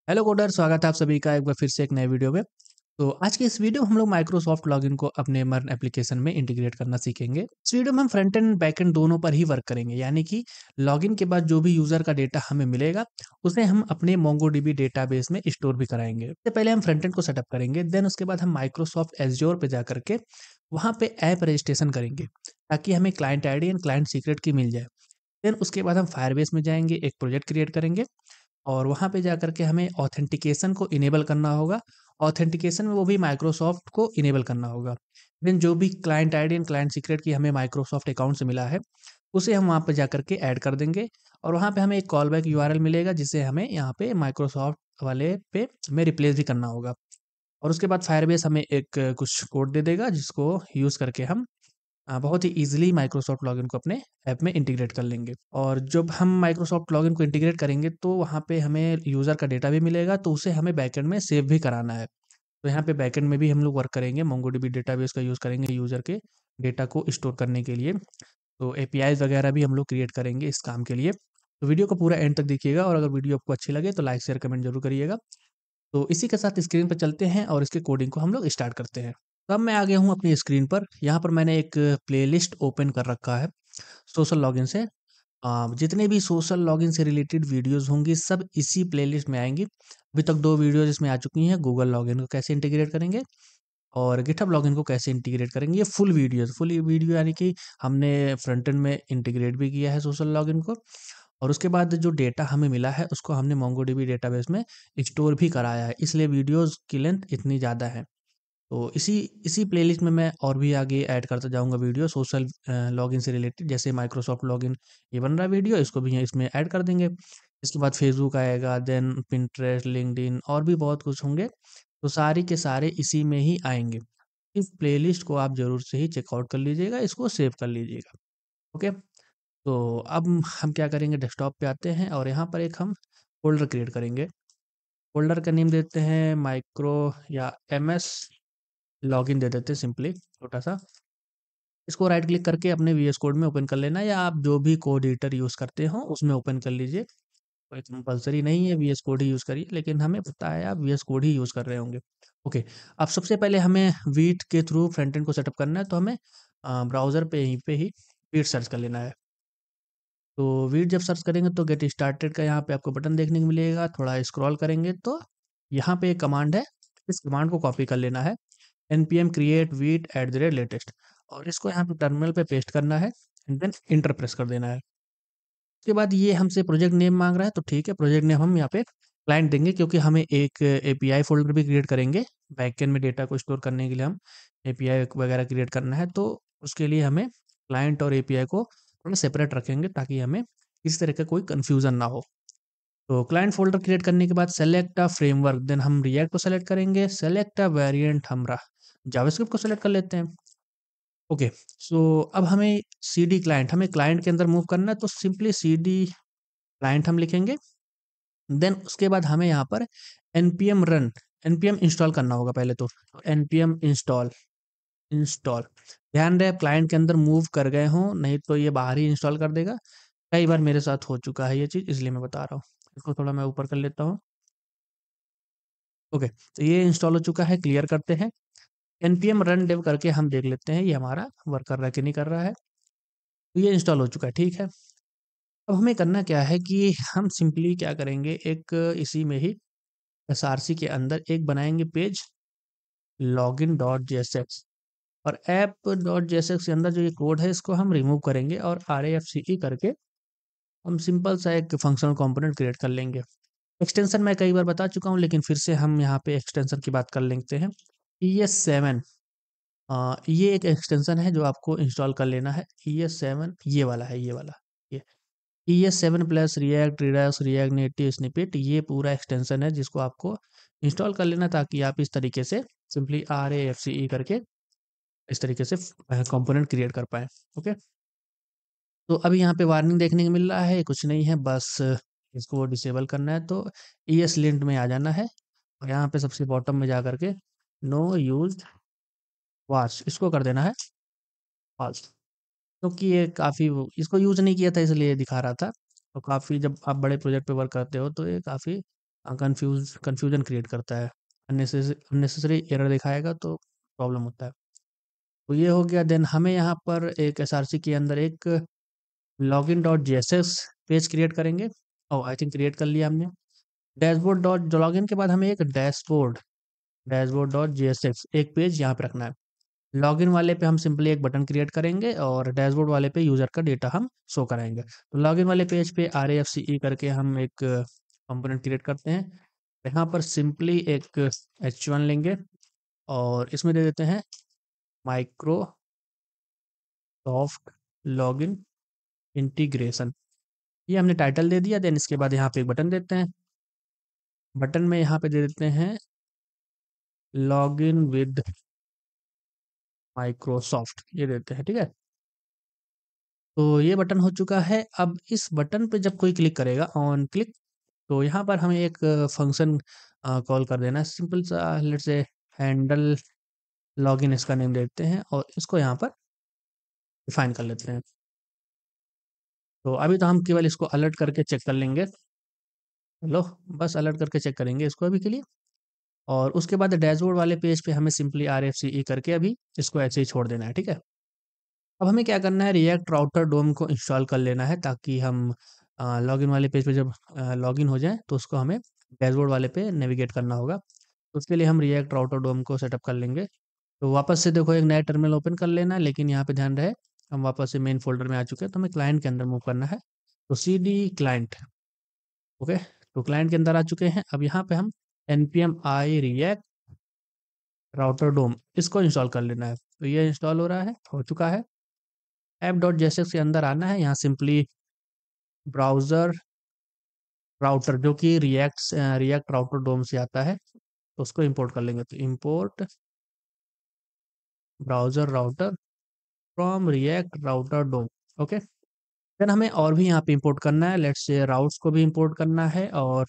Hello coder, स्वागत है आप सभी का एक बार फिर से एक नए वीडियो में। तो आज के इस वीडियो में हम लोग माइक्रोसॉफ्ट लॉगिन को अपने मर्न एप्लीकेशन में इंटीग्रेट करना सीखेंगे। इस वीडियो में हम फ्रंट एंड बैक एंड दोनों पर ही वर्क करेंगे, यानी कि लॉगिन के बाद जो भी यूज़र का डेटा हमें मिलेगा, उसे हम अपने मोंगोडीबी डेटाबेस में स्टोर भी कराएँगे। सबसे पहले हम फ्रंट एंड को सेटअप करेंगे, देन उसके बाद हम माइक्रोसॉफ्ट एज़्योर पे जाकर के वहाँ पे ऐप रजिस्ट्रेशन करेंगे, ताकि हमें client ID and client secret की मिल जाए। देन उसके बाद हम फायरबेस में जाएँगे, एक प्रोजेक्ट क्रिएट करेंगे और वहाँ पे जाकर के हमें ऑथेंटिकेशन को इनेबल करना होगा। ऑथेंटिकेशन में वो भी माइक्रोसॉफ्ट को इनेबल करना होगा। देन जो भी client ID and client secret की हमें माइक्रोसॉफ्ट अकाउंट से मिला है, उसे हम वहाँ पे जाकर के ऐड कर देंगे और वहाँ पे हमें एक कॉल बैक यूआरएल मिलेगा, जिसे हमें यहाँ पे माइक्रोसॉफ्ट वाले पे में रिप्लेस भी करना होगा। और उसके बाद फायरबेस हमें एक कुछ कोड दे देगा, जिसको यूज़ करके हम बहुत ही ईज़िली माइक्रोसॉफ्ट लॉगिन को अपने ऐप में इंटीग्रेट कर लेंगे। और जब हम माइक्रोसॉफ्ट लॉगिन को इंटीग्रेट करेंगे, तो वहाँ पे हमें यूज़र का डेटा भी मिलेगा, तो उसे हमें बैकएंड में सेव भी कराना है। तो यहाँ पे बैकएंड में भी हम लोग वर्क करेंगे, मोंगोडीबी डेटाबेस का यूज़ करेंगे यूज़र के डेटा को स्टोर करने के लिए। तो एपीआईज़ वगैरह भी हम लोग क्रिएट करेंगे इस काम के लिए। तो वीडियो को पूरा एंड तक देखिएगा और अगर वीडियो आपको अच्छी लगे तो लाइक, शेयर, कमेंट ज़रूर करिएगा। तो इसी के साथ स्क्रीन पे चलते हैं और इसके कोडिंग को हम लोग स्टार्ट करते हैं। तो अब मैं आ गया हूँ अपनी स्क्रीन पर। यहाँ पर मैंने एक प्लेलिस्ट ओपन कर रखा है सोशल लॉगिन से। जितने भी सोशल लॉगिन से रिलेटेड वीडियोज़ होंगी, सब इसी प्लेलिस्ट में आएँगी। अभी तक 2 वीडियोज़ इसमें आ चुकी हैं, गूगल लॉगिन को कैसे इंटीग्रेट करेंगे और गिटहब लॉगिन को कैसे इंटीग्रेट करेंगे। ये फुल वीडियो यानी कि हमने फ्रंट एंड में इंटीग्रेट भी किया है सोशल लॉगिन को और उसके बाद जो डेटा हमें मिला है, उसको हमने मोंगोडीबी डेटाबेस में स्टोर भी कराया है, इसलिए वीडियोज़ की लेंथ इतनी ज़्यादा है। तो इसी इसी प्लेलिस्ट में मैं और भी आगे ऐड करता जाऊँगा वीडियो सोशल लॉगिन से रिलेटेड। जैसे माइक्रोसॉफ्ट लॉगिन ये बन रहा है वीडियो, इसको भी इसमें ऐड कर देंगे। इसके बाद फेसबुक आएगा, देन पिंटरेस्ट, लिंक्डइन और भी बहुत कुछ होंगे। तो सारे के सारे इसी में ही आएँगे। इस प्लेलिस्ट को आप ज़रूर से ही चेकआउट कर लीजिएगा, इसको सेव कर लीजिएगा। ओके? तो अब हम क्या करेंगे, डेस्कटॉप पे आते हैं और यहाँ पर एक हम फ़ोल्डर क्रिएट करेंगे। फ़ोल्डर का नेम देते हैं माइक्रो या एमएस लॉगिन दे देते हैं सिंपली छोटा-सा। इसको राइट क्लिक करके अपने वीएस कोड में ओपन कर लेना है या आप जो भी कोड एडिटर यूज़ करते हो उसमें ओपन कर लीजिए। कोई कंपल्सरी नहीं है वीएस कोड ही यूज़ करिए, लेकिन हमें पता है आप वीएस कोड ही यूज़ कर रहे होंगे। ओके, अब सबसे पहले हमें वीट के थ्रू फ्रंट एंड को सेटअप करना है, तो हमें ब्राउज़र पे यहीं पे ही वीट सर्च कर लेना है। तो वीट जब सर्च करेंगे तो गेट स्टार्टेड का यहाँ पे आपको बटन देखने को मिलेगा। थोड़ा स्क्रॉल करेंगे तो यहाँ पे एक कमांड है, इस कमांड को कॉपी कर लेना है, npm create wheat at the rate latest, और इसको यहाँ पे टर्मिनल पे पेस्ट करना है एंड देन इंटर प्रेस कर देना है। उसके बाद ये हमसे प्रोजेक्ट नेम मांग रहा है, तो ठीक है, प्रोजेक्ट नेम हम यहाँ पे क्लाइंट देंगे, क्योंकि हमें एक एपीआई फोल्डर भी क्रिएट करेंगे। बैकएंड में डेटा को स्टोर करने के लिए हम एपीआई वगैरह क्रिएट करना है, तो उसके लिए हमें क्लाइंट और एपीआई को थोड़ा सेपरेट रखेंगे, ताकि हमें किसी तरह का कोई कन्फ्यूज़न ना हो। तो क्लाइंट फ़ोल्डर क्रिएट करने के बाद सेलेक्ट अ फ्रेमवर्क, देन हम रिएक्ट को सेलेक्ट करेंगे, सेलेक्ट अ वेरिएंट हम जावास्क्रिप्ट को सेलेक्ट कर लेते हैं। ओके, सो अब हमें सीडी क्लाइंट, हमें क्लाइंट के अंदर मूव करना है, तो सिंपली सीडी क्लाइंट हम लिखेंगे। देन उसके बाद हमें यहाँ पर npm रन, npm इंस्टॉल करना होगा पहले तो। npm इंस्टॉल, इंस्टॉल, ध्यान रहे क्लाइंट के अंदर मूव कर गए हों, नहीं तो ये बाहर ही इंस्टॉल कर देगा। कई बार मेरे साथ हो चुका है ये चीज़, इसलिए मैं बता रहा हूँ। इसको थोड़ा मैं ऊपर कर लेता हूँ। ओके, तो ये इंस्टॉल हो चुका है, क्लियर करते हैं। npm रन डेव करके हम देख लेते हैं ये हमारा वर्क कर रहा है कि नहीं कर रहा है। तो ये इंस्टॉल हो चुका है, ठीक है। अब हमें करना क्या है कि हम सिंपली क्या करेंगे, एक इसी में ही एसआरसी के अंदर एक बनाएँगे पेज, login.jsx, और app.jsx के अंदर जो ये कोड है, इसको हम रिमूव करेंगे और RAFCE करके हम सिंपल सा एक फंक्शनल कंपोनेंट क्रिएट कर लेंगे। एक्सटेंशन मैं कई बार बता चुका हूँ, लेकिन फिर से हम यहाँ पे एक्सटेंशन की बात कर लेते हैं। ES7, ये एक एक्सटेंशन है जो आपको इंस्टॉल कर लेना है। ES7 ये वाला है, ये वाला, ये ES7 plus react, Redux, react native, snippet, ये पूरा एक्सटेंशन है जिसको आपको इंस्टॉल कर लेना, ताकि आप इस तरीके से सिंपली RAFCE करके इस तरीके से कंपोनेंट क्रिएट कर पाएँ। ओके, तो अभी यहाँ पे वार्निंग देखने को मिल रहा है, कुछ नहीं है, बस इसको डिसेबल करना है, तो ESLint में आ जाना है और यहाँ पे सबसे बॉटम में जा कर के नो यूज्ड वाच, इसको कर देना है फॉल्स, क्योंकि ये काफ़ी वो इसको यूज़ नहीं किया था, इसलिए दिखा रहा था। तो काफ़ी जब आप बड़े प्रोजेक्ट पे वर्क करते हो, तो ये काफ़ी कन्फ्यूज़न क्रिएट करता है। अननेसेसरी एरर दिखाएगा तो प्रॉब्लम होता है। तो ये हो गया। देन हमें यहाँ पर एक एसआरसी के अंदर एक login dot JSS page create करेंगे। ओह! आई थिंक क्रिएट कर लिया हमने। डैशबोर्ड डॉट लॉगिन के बाद हमें एक डैशबोर्ड डॉट जेएसएस एक पेज यहाँ पे रखना है। लॉगिन वाले पे हम सिंपली एक बटन क्रिएट करेंगे और डैशबोर्ड वाले पे यूज़र का डेटा हम शो कराएँगे। तो लॉगिन वाले पेज पे RAFCE करके हम एक कंपोनेंट क्रिएट करते हैं। यहाँ पर सिंपली एक H1 लेंगे और इसमें दे देते हैं माइक्रोसॉफ्ट लॉगिन इंटीग्रेशन। ये हमने टाइटल दे दिया। देन इसके बाद यहाँ पे एक बटन देते हैं। बटन में यहाँ पे दे देते हैं लॉगिन विद माइक्रोसॉफ्ट, ये देते हैं, ठीक है। तो ये बटन हो चुका है। अब इस बटन पे जब कोई क्लिक करेगा ऑन क्लिक, तो यहाँ पर हमें एक फंक्शन कॉल कर देना है। सिंपल सा लेट्स से हैंडल लॉगिन इसका नेम देते हैं और इसको यहाँ पर डिफाइन कर लेते हैं। तो अभी तो हम केवल इसको अलर्ट करके चेक कर लेंगे। लो, बस अलर्ट करके चेक करेंगे इसको अभी के लिए। और उसके बाद डैशबोर्ड वाले पेज पे हमें सिंपली RFCE करके अभी इसको ऐसे ही छोड़ देना है, ठीक है। अब हमें क्या करना है, रिएक्ट राउटर डोम को इंस्टॉल कर लेना है ताकि हम लॉगिन वाले पेज पे जब लॉगिन हो जाएँ तो उसको हमें डैशबोर्ड वाले पे नेविगेट करना होगा। तो उसके लिए हम रिएक्ट राउटर डोम को सेटअप कर लेंगे। तो वापस से देखो एक नया टर्मिनल ओपन कर लेना है, लेकिन यहाँ पे ध्यान रहे हम वापस से मेन फ़ोल्डर में आ चुके हैं, तो हमें क्लाइंट के अंदर मूव करना है। तो CD क्लाइंट, ओके। तो क्लाइंट के अंदर आ चुके हैं। अब यहाँ पे हम npm i react राउटर डोम इसको इंस्टॉल कर लेना है। तो ये इंस्टॉल हो रहा है, हो चुका है। app.jsx के अंदर आना है। यहाँ सिंपली ब्राउज़र राउटर जो कि रिएक्ट राउटर डोम से आता है, तो उसको इंपोर्ट कर लेंगे। तो import browser router from react router DOM, okay. Then हमें और भी यहाँ पे इंपोर्ट करना है। लेट्स से राउट्स को भी इंपोर्ट करना है। और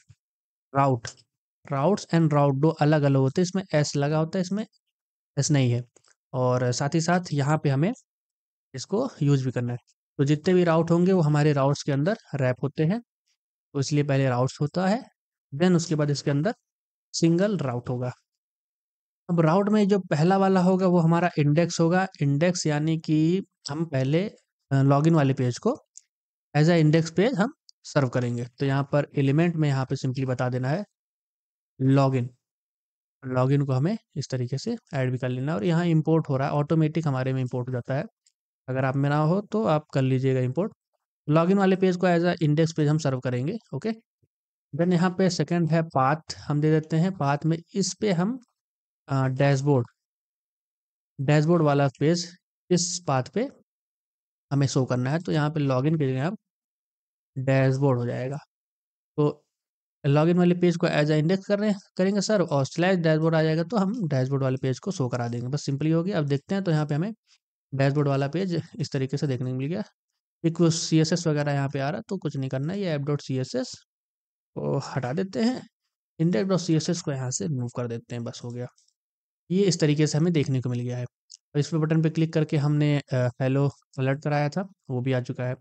राउट्स एंड राउट दो अलग अलग होते हैं। इसमें एस लगा होता है, इसमें एस नहीं है। और साथ ही साथ यहाँ पे हमें इसको यूज़ भी करना है। तो जितने भी राउट होंगे वो हमारे राउट्स के अंदर रैप होते हैं। तो इसलिए पहले राउट्स होता है, देन उसके बाद इसके अंदर सिंगल राउट होगा। अब राउट में जो पहला वाला होगा वो हमारा इंडेक्स होगा। इंडेक्स यानी कि हम पहले लॉगिन वाले पेज को एज अ इंडेक्स पेज हम सर्व करेंगे। तो यहाँ पर एलिमेंट में यहाँ पे सिंपली बता देना है लॉगिन। लॉगिन को हमें इस तरीके से ऐड भी कर लेना है। और यहाँ इंपोर्ट हो रहा है, ऑटोमेटिक हमारे में इंपोर्ट हो जाता है। अगर आप में ना हो तो आप कर लीजिएगा इंपोर्ट। लॉगिन वाले पेज को एज अ इंडेक्स पेज हम सर्व करेंगे, ओके। देन यहाँ पे सेकंड है पाथ, हम दे देते हैं। पाथ में इस पे हम डैशबोर्ड डैशबोर्ड वाला पेज इस पाथ पे हमें शो करना है। तो यहाँ पे लॉगिन के जगह आप डैशबोर्ड हो जाएगा। तो लॉगिन वाले पेज को एज अ इंडेक्स करेंगे सर, और स्लैश डैशबोर्ड आ जाएगा तो हम डैशबोर्ड वाले पेज को शो करा देंगे। बस सिंपली हो गया। अब देखते हैं तो यहाँ पे हमें डैशबोर्ड वाला पेज इस तरीके से देखने को मिल गया। एक CSS वगैरह यहाँ पे आ रहा, तो कुछ नहीं करना है। ये app.css को हटा देते हैं। index.css को यहाँ से रिमूव कर देते हैं, बस हो गया। ये इस तरीके से हमें देखने को मिल गया है। और इस पे बटन पे क्लिक करके हमने हेलो अलर्ट कराया था, वो भी आ चुका है।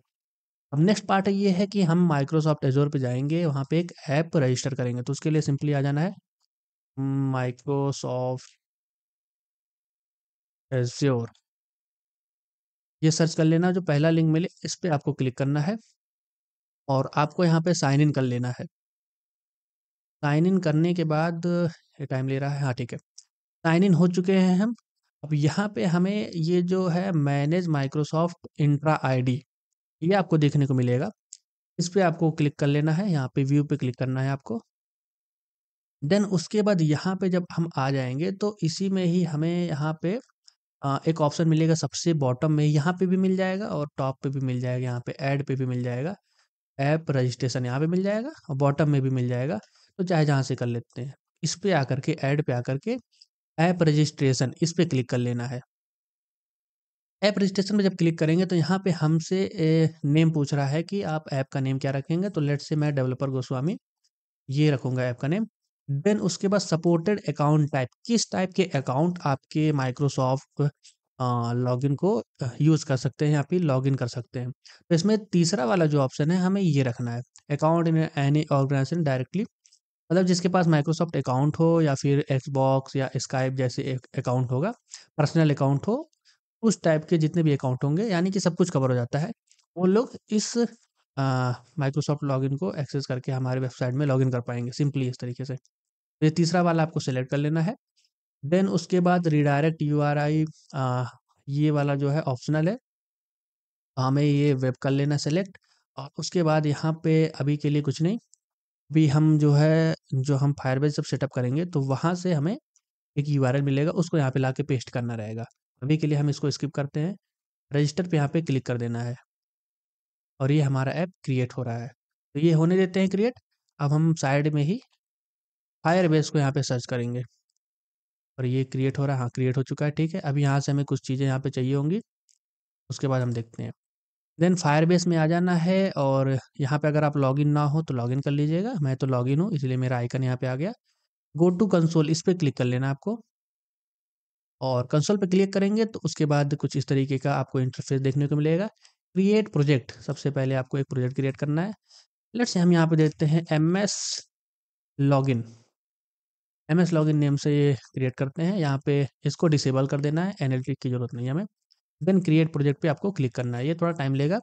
अब नेक्स्ट पार्ट ये है कि हम माइक्रोसॉफ्ट एज़ोर पे जाएँगे, वहाँ पे एक ऐप रजिस्टर करेंगे। तो उसके लिए सिंपली आ जाना है माइक्रोसॉफ्ट एज़ोर, ये सर्च कर लेना। जो पहला लिंक मिले इस पे आपको क्लिक करना है और आपको यहाँ पे साइन इन कर लेना है। साइन इन करने के बाद ये टाइम ले रहा है, हाँ ठीक है। साइन इन हो चुके हैं हम। अब यहाँ पे हमें ये जो है मैनेज माइक्रोसॉफ्ट इंट्रा आईडी, ये आपको देखने को मिलेगा। इस पे आपको क्लिक कर लेना है, यहाँ पे व्यू पे क्लिक करना है आपको। देन उसके बाद यहाँ पे जब हम आ जाएँगे तो इसी में ही हमें यहाँ पे एक ऑप्शन मिलेगा सबसे बॉटम में, यहाँ पे भी मिल जाएगा और टॉप पे भी मिल जाएगा, यहाँ पे ऐड पे भी मिल जाएगा। ऐप रजिस्ट्रेशन यहाँ पे मिल जाएगा और बॉटम में भी मिल जाएगा। तो चाहे जहाँ से कर लेते हैं। इस पे आकर के ऐड पे आकर के ऐप रजिस्ट्रेशन इस पे क्लिक कर लेना है। ऐप रजिस्ट्रेशन में जब क्लिक करेंगे तो यहाँ पे हमसे नेम पूछ रहा है कि आप ऐप का नेम क्या रखेंगे। तो लेट्स से मैं डेवलपर गोस्वामी ये रखूँगा ऐप का नेम। देन उसके बाद सपोर्टेड अकाउंट टाइप, किस टाइप के अकाउंट आपके माइक्रोसॉफ्ट लॉगिन को यूज़ कर सकते हैं या फिर लॉगिन कर सकते हैं। तो इसमें तीसरा वाला जो ऑप्शन है हमें ये रखना है, account in any organisation directly मतलब जिसके पास माइक्रोसॉफ्ट अकाउंट हो या फिर एक्सबॉक्स या स्काइप जैसे एक अकाउंट होगा, पर्सनल अकाउंट हो, उस टाइप के जितने भी अकाउंट होंगे यानी कि सब कुछ कवर हो जाता है। वो लोग इस माइक्रोसॉफ्ट लॉगिन को एक्सेस करके हमारे वेबसाइट में लॉगिन कर पाएँगे सिंपली इस तरीके से। तो ये तीसरा वाला आपको सेलेक्ट कर लेना है। देन उसके बाद रीडायरेक्ट यूआरआई अ, ये वाला जो है ऑप्शनल है। हमें ये वेब कर लेना सेलेक्ट और उसके बाद यहाँ पे अभी के लिए कुछ नहीं। अभी हम जो है जो हम फायरबेस जब सेटअप करेंगे तो वहाँ से हमें एक यूआरएल मिलेगा, उसको यहाँ पे लाके पेस्ट करना रहेगा। अभी के लिए हम इसको स्किप करते हैं। रजिस्टर पे यहाँ पे क्लिक कर देना है और ये हमारा ऐप क्रिएट हो रहा है। तो ये होने देते हैं क्रिएट। अब हम साइड में ही फायरबेस को यहाँ पे सर्च करेंगे और ये क्रिएट हो रहा है। हाँ, क्रिएट हो चुका है, ठीक है। अभी यहाँ से हमें कुछ चीज़ें यहाँ पे चाहिए होंगी, उसके बाद हम देखते हैं। देन फायरबेस में आ जाना है और यहाँ पे अगर आप लॉगिन ना हो तो लॉगिन कर लीजिएगा। मैं तो लॉगिन हूँ इसलिए मेरा आइकन यहाँ पे आ गया। गो टू कंसोल इस पे क्लिक कर लेना है आपको और कंसोल पे क्लिक करेंगे तो उसके बाद कुछ इस तरीके का आपको इंटरफेस देखने को मिलेगा। क्रिएट प्रोजेक्ट, सबसे पहले आपको एक प्रोजेक्ट क्रिएट करना है। लेट्स से हम यहाँ पे देखते हैं MS login. MS login name से ये क्रिएट करते हैं। यहाँ पे इसको डिसेबल कर देना है, एनालिटिक की ज़रूरत नहीं है हमें। देन क्रिएट प्रोजेक्ट पे आपको क्लिक करना है। ये थोड़ा टाइम लेगा,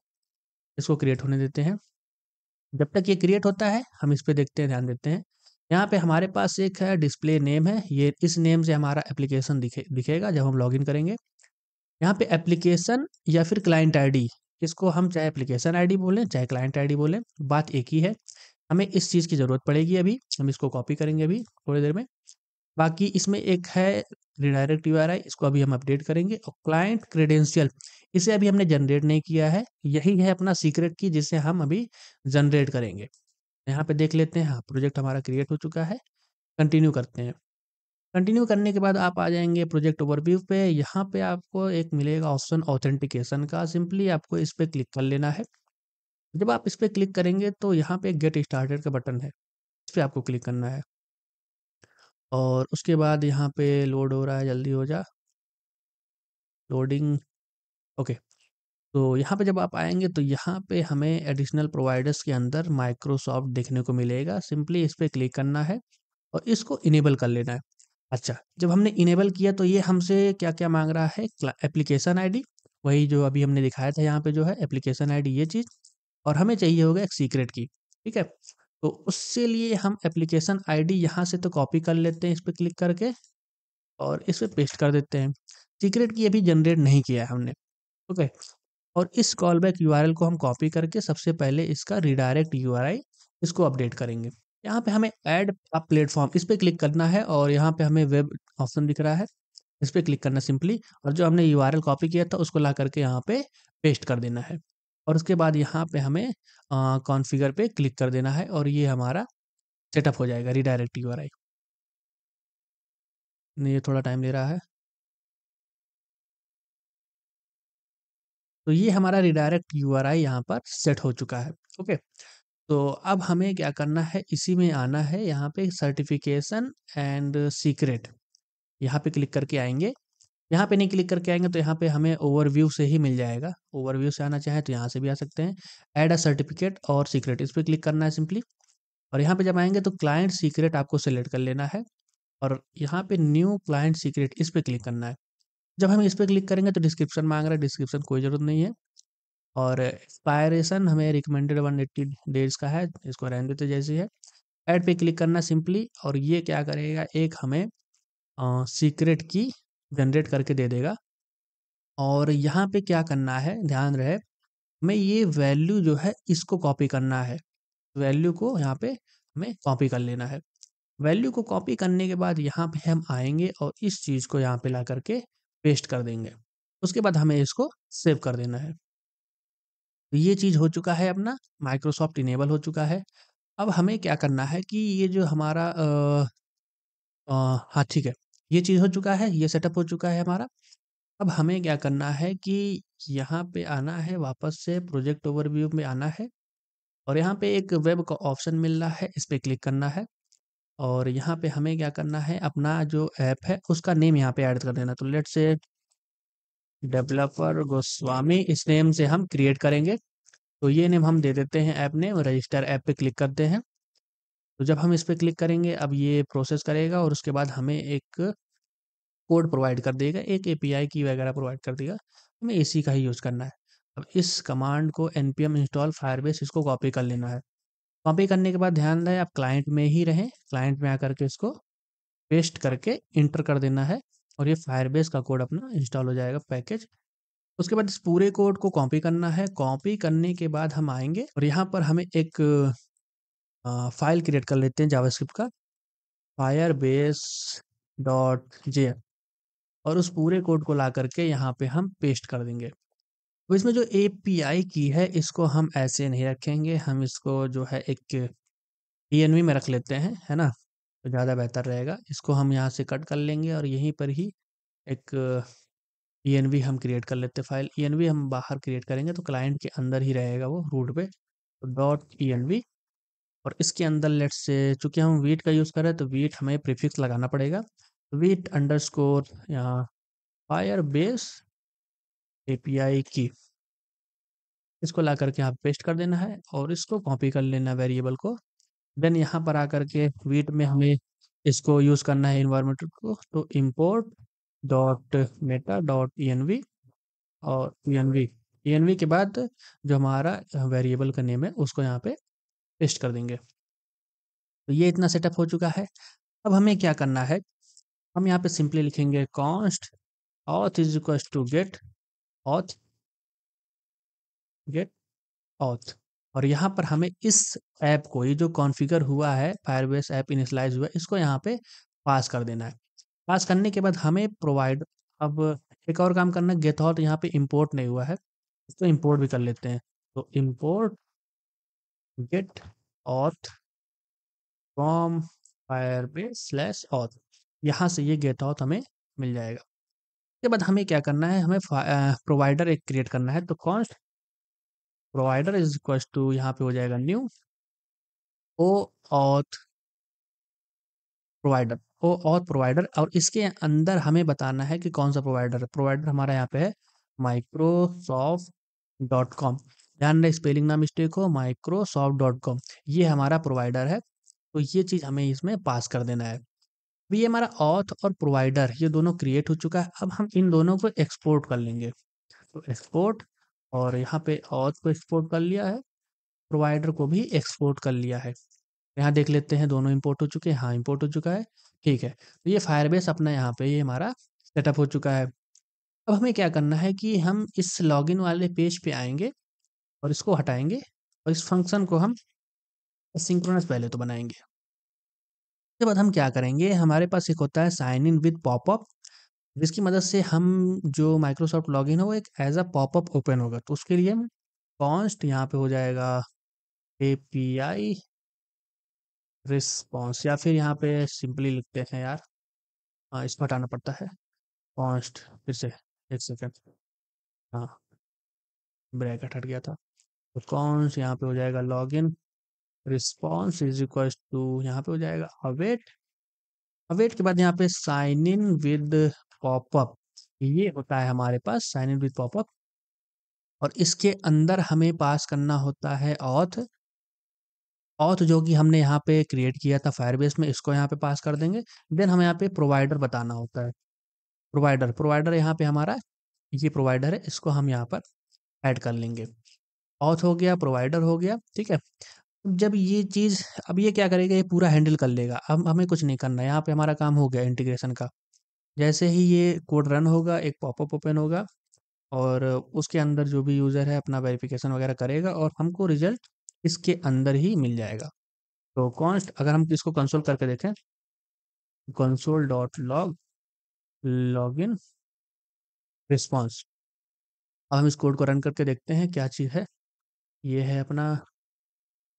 इसको क्रिएट होने देते हैं। जब तक ये क्रिएट होता है हम इस पे देखते हैं, ध्यान देते हैं। यहाँ पे हमारे पास एक है डिस्प्ले नेम है, ये इस नेम से हमारा एप्लीकेशन दिखेगा जब हम लॉगिन करेंगे। यहाँ पे एप्लीकेशन या फिर क्लाइंट आईडी, इसको हम चाहे एप्लीकेशन आईडी बोलें चाहे क्लाइंट आईडी बोलें, बात एक ही है। हमें इस चीज़ की ज़रूरत पड़ेगी अभी, हम इसको कॉपी करेंगे अभी थोड़ी देर में। बाकी इसमें एक है रिडायरेक्ट यूआरआई, इसको अभी हम अपडेट करेंगे और क्लाइंट क्रेडेंशियल, इसे अभी हमने जनरेट नहीं किया है। यही है अपना सीक्रेट की जिसे हम अभी जनरेट करेंगे। यहाँ पे देख लेते हैं, हाँ, प्रोजेक्ट हमारा क्रिएट हो चुका है। कंटिन्यू करते हैं। कंटिन्यू करने के बाद आप आ जाएँगे प्रोजेक्ट ओवरव्यू पे। यहाँ पे आपको एक मिलेगा ऑप्शन ऑथेंटिकेशन का, सिंपली आपको इस पे क्लिक कर लेना है। जब आप इस पे क्लिक करेंगे तो यहाँ पे गेट स्टार्टेड का बटन है, इस पे आपको क्लिक करना है और उसके बाद यहाँ पे लोड हो रहा है, जल्दी हो जा, लोडिंग, ओके। तो यहाँ पे जब आप आएँगे तो यहाँ पे हमें एडिशनल प्रोवाइडर्स के अंदर माइक्रोसॉफ्ट देखने को मिलेगा, सिंपली इस पे क्लिक करना है और इसको इनेबल कर लेना है। अच्छा, जब हमने इनेबल किया तो ये हमसे क्या-क्या माँग रहा है, एप्लीकेशन आईडी, वही जो अभी हमने दिखाया था यहाँ पे जो है एप्लीकेशन आईडी ये चीज़, और हमें चाहिए होगा एक सीक्रेट की, ठीक है? तो उससे लिए हम एप्लीकेशन आईडी यहाँ से तो कॉपी कर लेते हैं इस पे क्लिक करके और इस पे पेस्ट कर देते हैं। सीक्रेट की अभी जनरेट नहीं किया है हमने, ओके? और इस कॉलबैक यूआरएल को हम कॉपी करके सबसे पहले इसका रीडायरेक्ट यूआरआई इसको अपडेट करेंगे। यहाँ पे हमें ऐड अ प्लेटफ़ॉर्म इस पे क्लिक करना है और यहाँ पे हमें वेब ऑप्शन दिख रहा है, इस पे क्लिक करना सिंपली और जो हमने यूआरएल कॉपी किया था उसको ला करके यहाँ पे पेस्ट कर देना है। और उसके बाद यहाँ पे हमें कॉन्फ़िगर पे क्लिक कर देना है और ये हमारा सेटअप हो जाएगा रीडायरेक्ट यूआरआई। ये थोड़ा टाइम ले रहा है। तो ये हमारा रीडायरेक्ट यूआरआई यहाँ पर सेट हो चुका है, ओके। तो अब हमें क्या करना है, इसी में आना है, यहाँ पे सर्टिफ़िकेशन एंड सीक्रेट, यहाँ पे क्लिक करके आएँगे। यहाँ पे नहीं क्लिक करके आएँगे तो यहाँ पे हमें ओवरव्यू से ही मिल जाएगा। ओवरव्यू से आना चाहें तो यहाँ से भी आ सकते हैं। ऐड अ सर्टिफ़िकेट और सीक्रेट इस पे क्लिक करना है सिंपली और यहाँ पे जब आएँगे तो क्लाइंट सीक्रेट आपको सेलेक्ट कर लेना है और यहाँ पे न्यू क्लाइंट सीक्रेट इस पे क्लिक करना है। जब हम इस पे क्लिक करेंगे तो डिस्क्रिप्शन माँग रहा है, डिस्क्रिप्शन कोई ज़रूरत नहीं है। और एक्सपायरेशन हमें रिकमेंडेड 180 डेज़ का है, इसको रहने देते जैसे है। ऐड पे क्लिक करना सिंपली और ये क्या करेगा, एक हमें सीक्रेट की जनरेट करके दे देगा और यहाँ पे क्या करना है, ध्यान रहे, हमें ये वैल्यू जो है इसको कॉपी करना है। वैल्यू को यहाँ पे हमें कॉपी कर लेना है। वैल्यू को कॉपी करने के बाद यहाँ पे हम आएँगे और इस चीज़ को यहाँ पे ला करके पेस्ट कर देंगे। उसके बाद हमें इसको सेव कर देना है। तो ये चीज़ हो चुका है अपना, माइक्रोसॉफ्ट इनेबल हो चुका है। अब हमें क्या करना है कि ये जो हमारा अ, हाँ, ठीक है। ये चीज़ हो चुका है, ये सेटअप हो चुका है हमारा। अब हमें क्या करना है कि यहाँ पे आना है, वापस से प्रोजेक्ट ओवरव्यू में आना है और यहाँ पे एक वेब का ऑप्शन मिल रहा है, इस पे क्लिक करना है और यहाँ पे हमें क्या करना है, अपना जो ऐप है उसका नेम यहाँ पे ऐड कर देना। तो लेट्स से डेवलपर गोस्वामी इस नेम से हम क्रिएट करेंगे। तो ये नेम हम दे देते हैं ऐप नेम, रजिस्टर ऐप पे क्लिक करते हैं तो जब हम इस पे क्लिक करेंगे, अब ये प्रोसेस करेगा और उसके बाद हमें एक कोड प्रोवाइड कर देगा, एक एपीआई की वगैरह प्रोवाइड कर देगा, हमें इसी का ही यूज़ करना है। अब इस कमांड को npm इंस्टॉल फायरबेस इसको कॉपी कर लेना है। कॉपी करने के बाद ध्यान रहे आप क्लाइंट में ही रहें, क्लाइंट में आकर के इसको पेस्ट करके इंटर कर देना है और ये फायरबेस का कोड अपना इंस्टॉल हो जाएगा पैकेज। उसके बाद इस पूरे कोड को कॉपी करना है, कॉपी करने के बाद हम आएँगे और यहाँ पर हमें एक फ़ाइल क्रिएट कर लेते हैं जावास्क्रिप्ट का firebase.js और उस पूरे कोड को ला करके यहाँ पे हम पेस्ट कर देंगे। तो इसमें जो एपीआई की है इसको हम ऐसे नहीं रखेंगे, हम इसको जो है एक पीएनवी में रख लेते हैं, है ना? तो ज़्यादा बेहतर रहेगा। इसको हम यहाँ से कट कर लेंगे और यहीं पर ही एक ईएनवी हम क्रिएट कर लेते हैं फाइल। ईएनवी हम बाहर क्रिएट करेंगे तो क्लाइंट के अंदर ही रहेगा वो रूट पे। तो डॉट ईएनवी और इसके अंदर लेट्स से चूँकि हम वीट का यूज़ कर रहे हैं तो वीट हमें प्रीफिक्स लगाना पड़ेगा। वीट अंडरस्कोर यहाँ फायरबेस एपीआई की इसको ला करके यहाँ पेस्ट कर देना है और इसको कॉपी कर लेना वेरिएबल को। देन यहाँ पर आकर के वीट में हमें इसको यूज़ करना है एनवायरनमेंट को, तो import dot Meta dot env और ईएनवी ईएनवी के बाद जो हमारा वेरिएबल का नेम है उसको यहाँ पे पेस्ट कर देंगे। तो ये इतना सेटअप हो चुका है। अब हमें क्या करना है, हम यहाँ पे सिंपली लिखेंगे const auth is equals to auth get auth और यहाँ पर हमें इस ऐप को, ये जो कॉन्फ़िगर हुआ है फायरबेस ऐप इनिशियलाइज़ हुआ है, इसको यहाँ पे पास कर देना है। पास करने के बाद हमें प्रोवाइड अब एक और काम करना है, गेट ऑथ यहाँ पे इंपोर्ट नहीं हुआ है, इसको इंपोर्ट भी कर लेते हैं। तो import get auth from Firebase slash auth, यहाँ से ये गेट ऑथ हमें मिल जाएगा। उसके बाद हमें क्या करना है, हमें प्रोवाइडर एक क्रिएट करना है। तो const provider is equal to यहाँ पे हो जाएगा new O auth provider, O auth provider और इसके अंदर हमें बताना है कि कौन सा प्रोवाइडर है। प्रोवाइडर हमारा यहाँ पे है माइक्रोसॉफ्ट डॉट कॉम, ध्यान रहे स्पेलिंग ना मिस्टेक हो, माइक्रोसॉफ्ट डॉट कॉम ये हमारा प्रोवाइडर है। तो ये चीज़ हमें इसमें पास कर देना है। अभी ये हमारा ऑथ और प्रोवाइडर ये दोनों क्रिएट हो चुका है। अब हम इन दोनों को एक्सपोर्ट कर लेंगे। तो एक्सपोर्ट और यहाँ पे ऑथ को एक्सपोर्ट कर लिया है, प्रोवाइडर को भी एक्सपोर्ट कर लिया है। यहाँ देख लेते हैं दोनों इंपोर्ट हो चुके हैं, हाँ इंपोर्ट हो चुका है, ठीक है। तो ये फायरबेस अपना यहाँ पे ये हमारा सेटअप हो चुका है। अब हमें क्या करना है कि हम इस लॉगिन वाले पेज पे आएँगे और इसको हटाएँगे और इस फंक्शन को हम एसिंक्रोनस पहले तो बनाएँगे। उसके बाद हम क्या करेंगे, हमारे पास एक होता है साइन इन विद पॉपअप, जिसकी मदद से हम जो माइक्रोसॉफ्ट लॉगिन है वो एक एज़ अ पॉपअप ओपन होगा। तो उसके लिए हम कॉन्स्ट यहाँ पे हो जाएगा एपीआई रिस्पॉन्स या फिर यहाँ पे सिंपली लिखते हैं यार, हाँ इसको हटाना पड़ता है कॉन्स्ट, फिर से एक सेकेंड, हाँ ब्रैकेट हट गया था। तो कॉन्स्ट यहाँ पे हो जाएगा login response is equal to यहाँ पे हो जाएगा अवेट, अवेट के बाद यहाँ पे साइन इन विद पॉपअप, ये होता है हमारे पास साइन इन विद पॉपअप और इसके अंदर हमें पास करना होता है ऑथ, ऑथ जो कि हमने यहाँ पे क्रिएट किया था फायरबेस में, इसको यहाँ पे पास कर देंगे। देन हमें यहाँ पे प्रोवाइडर बताना होता है, प्रोवाइडर, प्रोवाइडर यहाँ पे हमारा ये प्रोवाइडर है, इसको हम यहाँ पर ऐड कर लेंगे। ऑथ हो गया, प्रोवाइडर हो गया, ठीक है। जब ये चीज़, अब ये क्या करेगा, ये पूरा हैंडल कर लेगा। अब हमें कुछ नहीं करना है, यहाँ पे हमारा काम हो गया इंटीग्रेशन का। जैसे ही ये कोड रन होगा, एक पॉपअप ओपन होगा और उसके अंदर जो भी यूज़र है अपना वेरिफिकेशन वगैरह करेगा और हमको रिजल्ट इसके अंदर ही मिल जाएगा। तो कॉन्स्ट अगर हम इसको कंसोल करके देखें, console dot log login response, अब हम इस कोड को रन करके देखते हैं क्या चीज़ है। ये है अपना,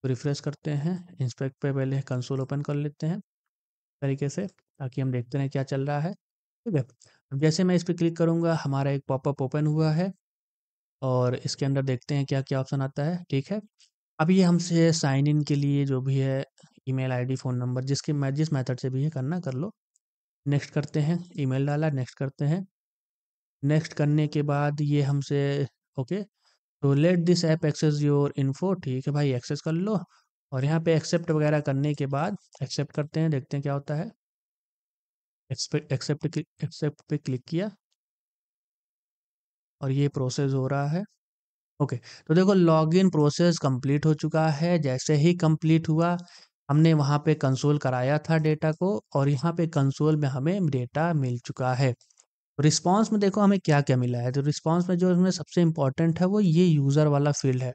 रिफ्रेश करते हैं, इंस्पेक्ट पे पहले कंसोल ओपन कर लेते हैं तरीके से, ताकि हम देखते रहें क्या चल रहा है, ठीक है। अब जैसे मैं इस पे क्लिक करूँगा हमारा एक पॉपअप ओपन हुआ है और इसके अंदर देखते हैं क्या-क्या ऑप्शन आता है, ठीक है। अब ये हमसे साइन इन के लिए जो भी है ईमेल आईडी, फ़ोन नंबर जिस मेथड से भी ये करना कर लो। नेक्स्ट करते हैं, ईमेल डाला, नेक्स्ट करते हैं। नेक्स्ट करने के बाद ये हमसे ओके, तो let this app access your info, ठीक है भाई एक्सेस कर लो। और यहाँ पे एक्सेप्ट वगैरह करने के बाद एक्सेप्ट करते हैं, देखते हैं क्या होता है। एक्सेप्ट पे क्लिक किया और ये प्रोसेस हो रहा है। ओके, तो देखो लॉगिन प्रोसेस कंप्लीट हो चुका है। जैसे ही कंप्लीट हुआ, हमने वहाँ पे कंसोल कराया था डेटा को और यहाँ पे कंसोल में हमें डेटा मिल चुका है। रिस्पॉन्स में देखो हमें क्या-क्या मिला है। तो रिस्पॉन्स में जो हमें सबसे इम्पोर्टेंट है वो ये यूज़र वाला फ़ील्ड है।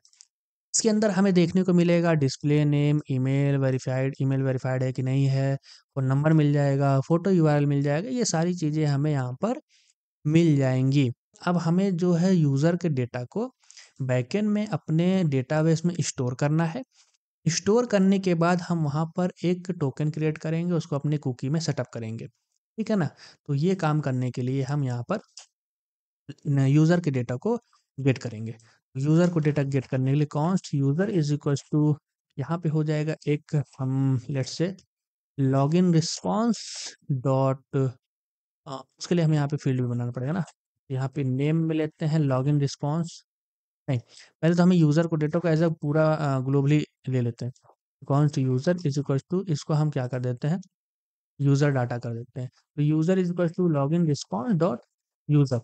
इसके अंदर हमें देखने को मिलेगा डिस्प्ले नेम, ईमेल वेरिफाइड है कि नहीं है, फ़ोन नंबर मिल जाएगा, फ़ोटो यूआरएल मिल जाएगा, ये सारी चीज़ें हमें यहाँ पर मिल जाएँगी। अब हमें जो है यूज़र के डेटा को बैकएंड में अपने डेटाबेस में स्टोर करना है। स्टोर करने के बाद हम वहाँ पर एक टोकन क्रिएट करेंगे, उसको अपने कुकी में सेटअप करेंगे। ठीक है ना? तो ये काम करने के लिए हम यहाँ पर न यूज़र के डेटा को गेट करेंगे। यूज़र को डेटा गेट करने के लिए const user is equals to यहाँ पे हो जाएगा एक हम let's say login response dot उसके लिए हमें यहाँ पे फ़ील्ड भी बनाना पड़ेगा ना। यहाँ पे नेम में लेते हैं लॉगिन रिस्पॉन्स नहीं, पहले तो हमें यूज़र को डेटा को एज़ अ पूरा ग्लोबली ले लेते हैं। Const user is equals to इसको हम क्या कर देते हैं, यूज़र डाटा कर देते हैं। तो user is equals to login response dot user.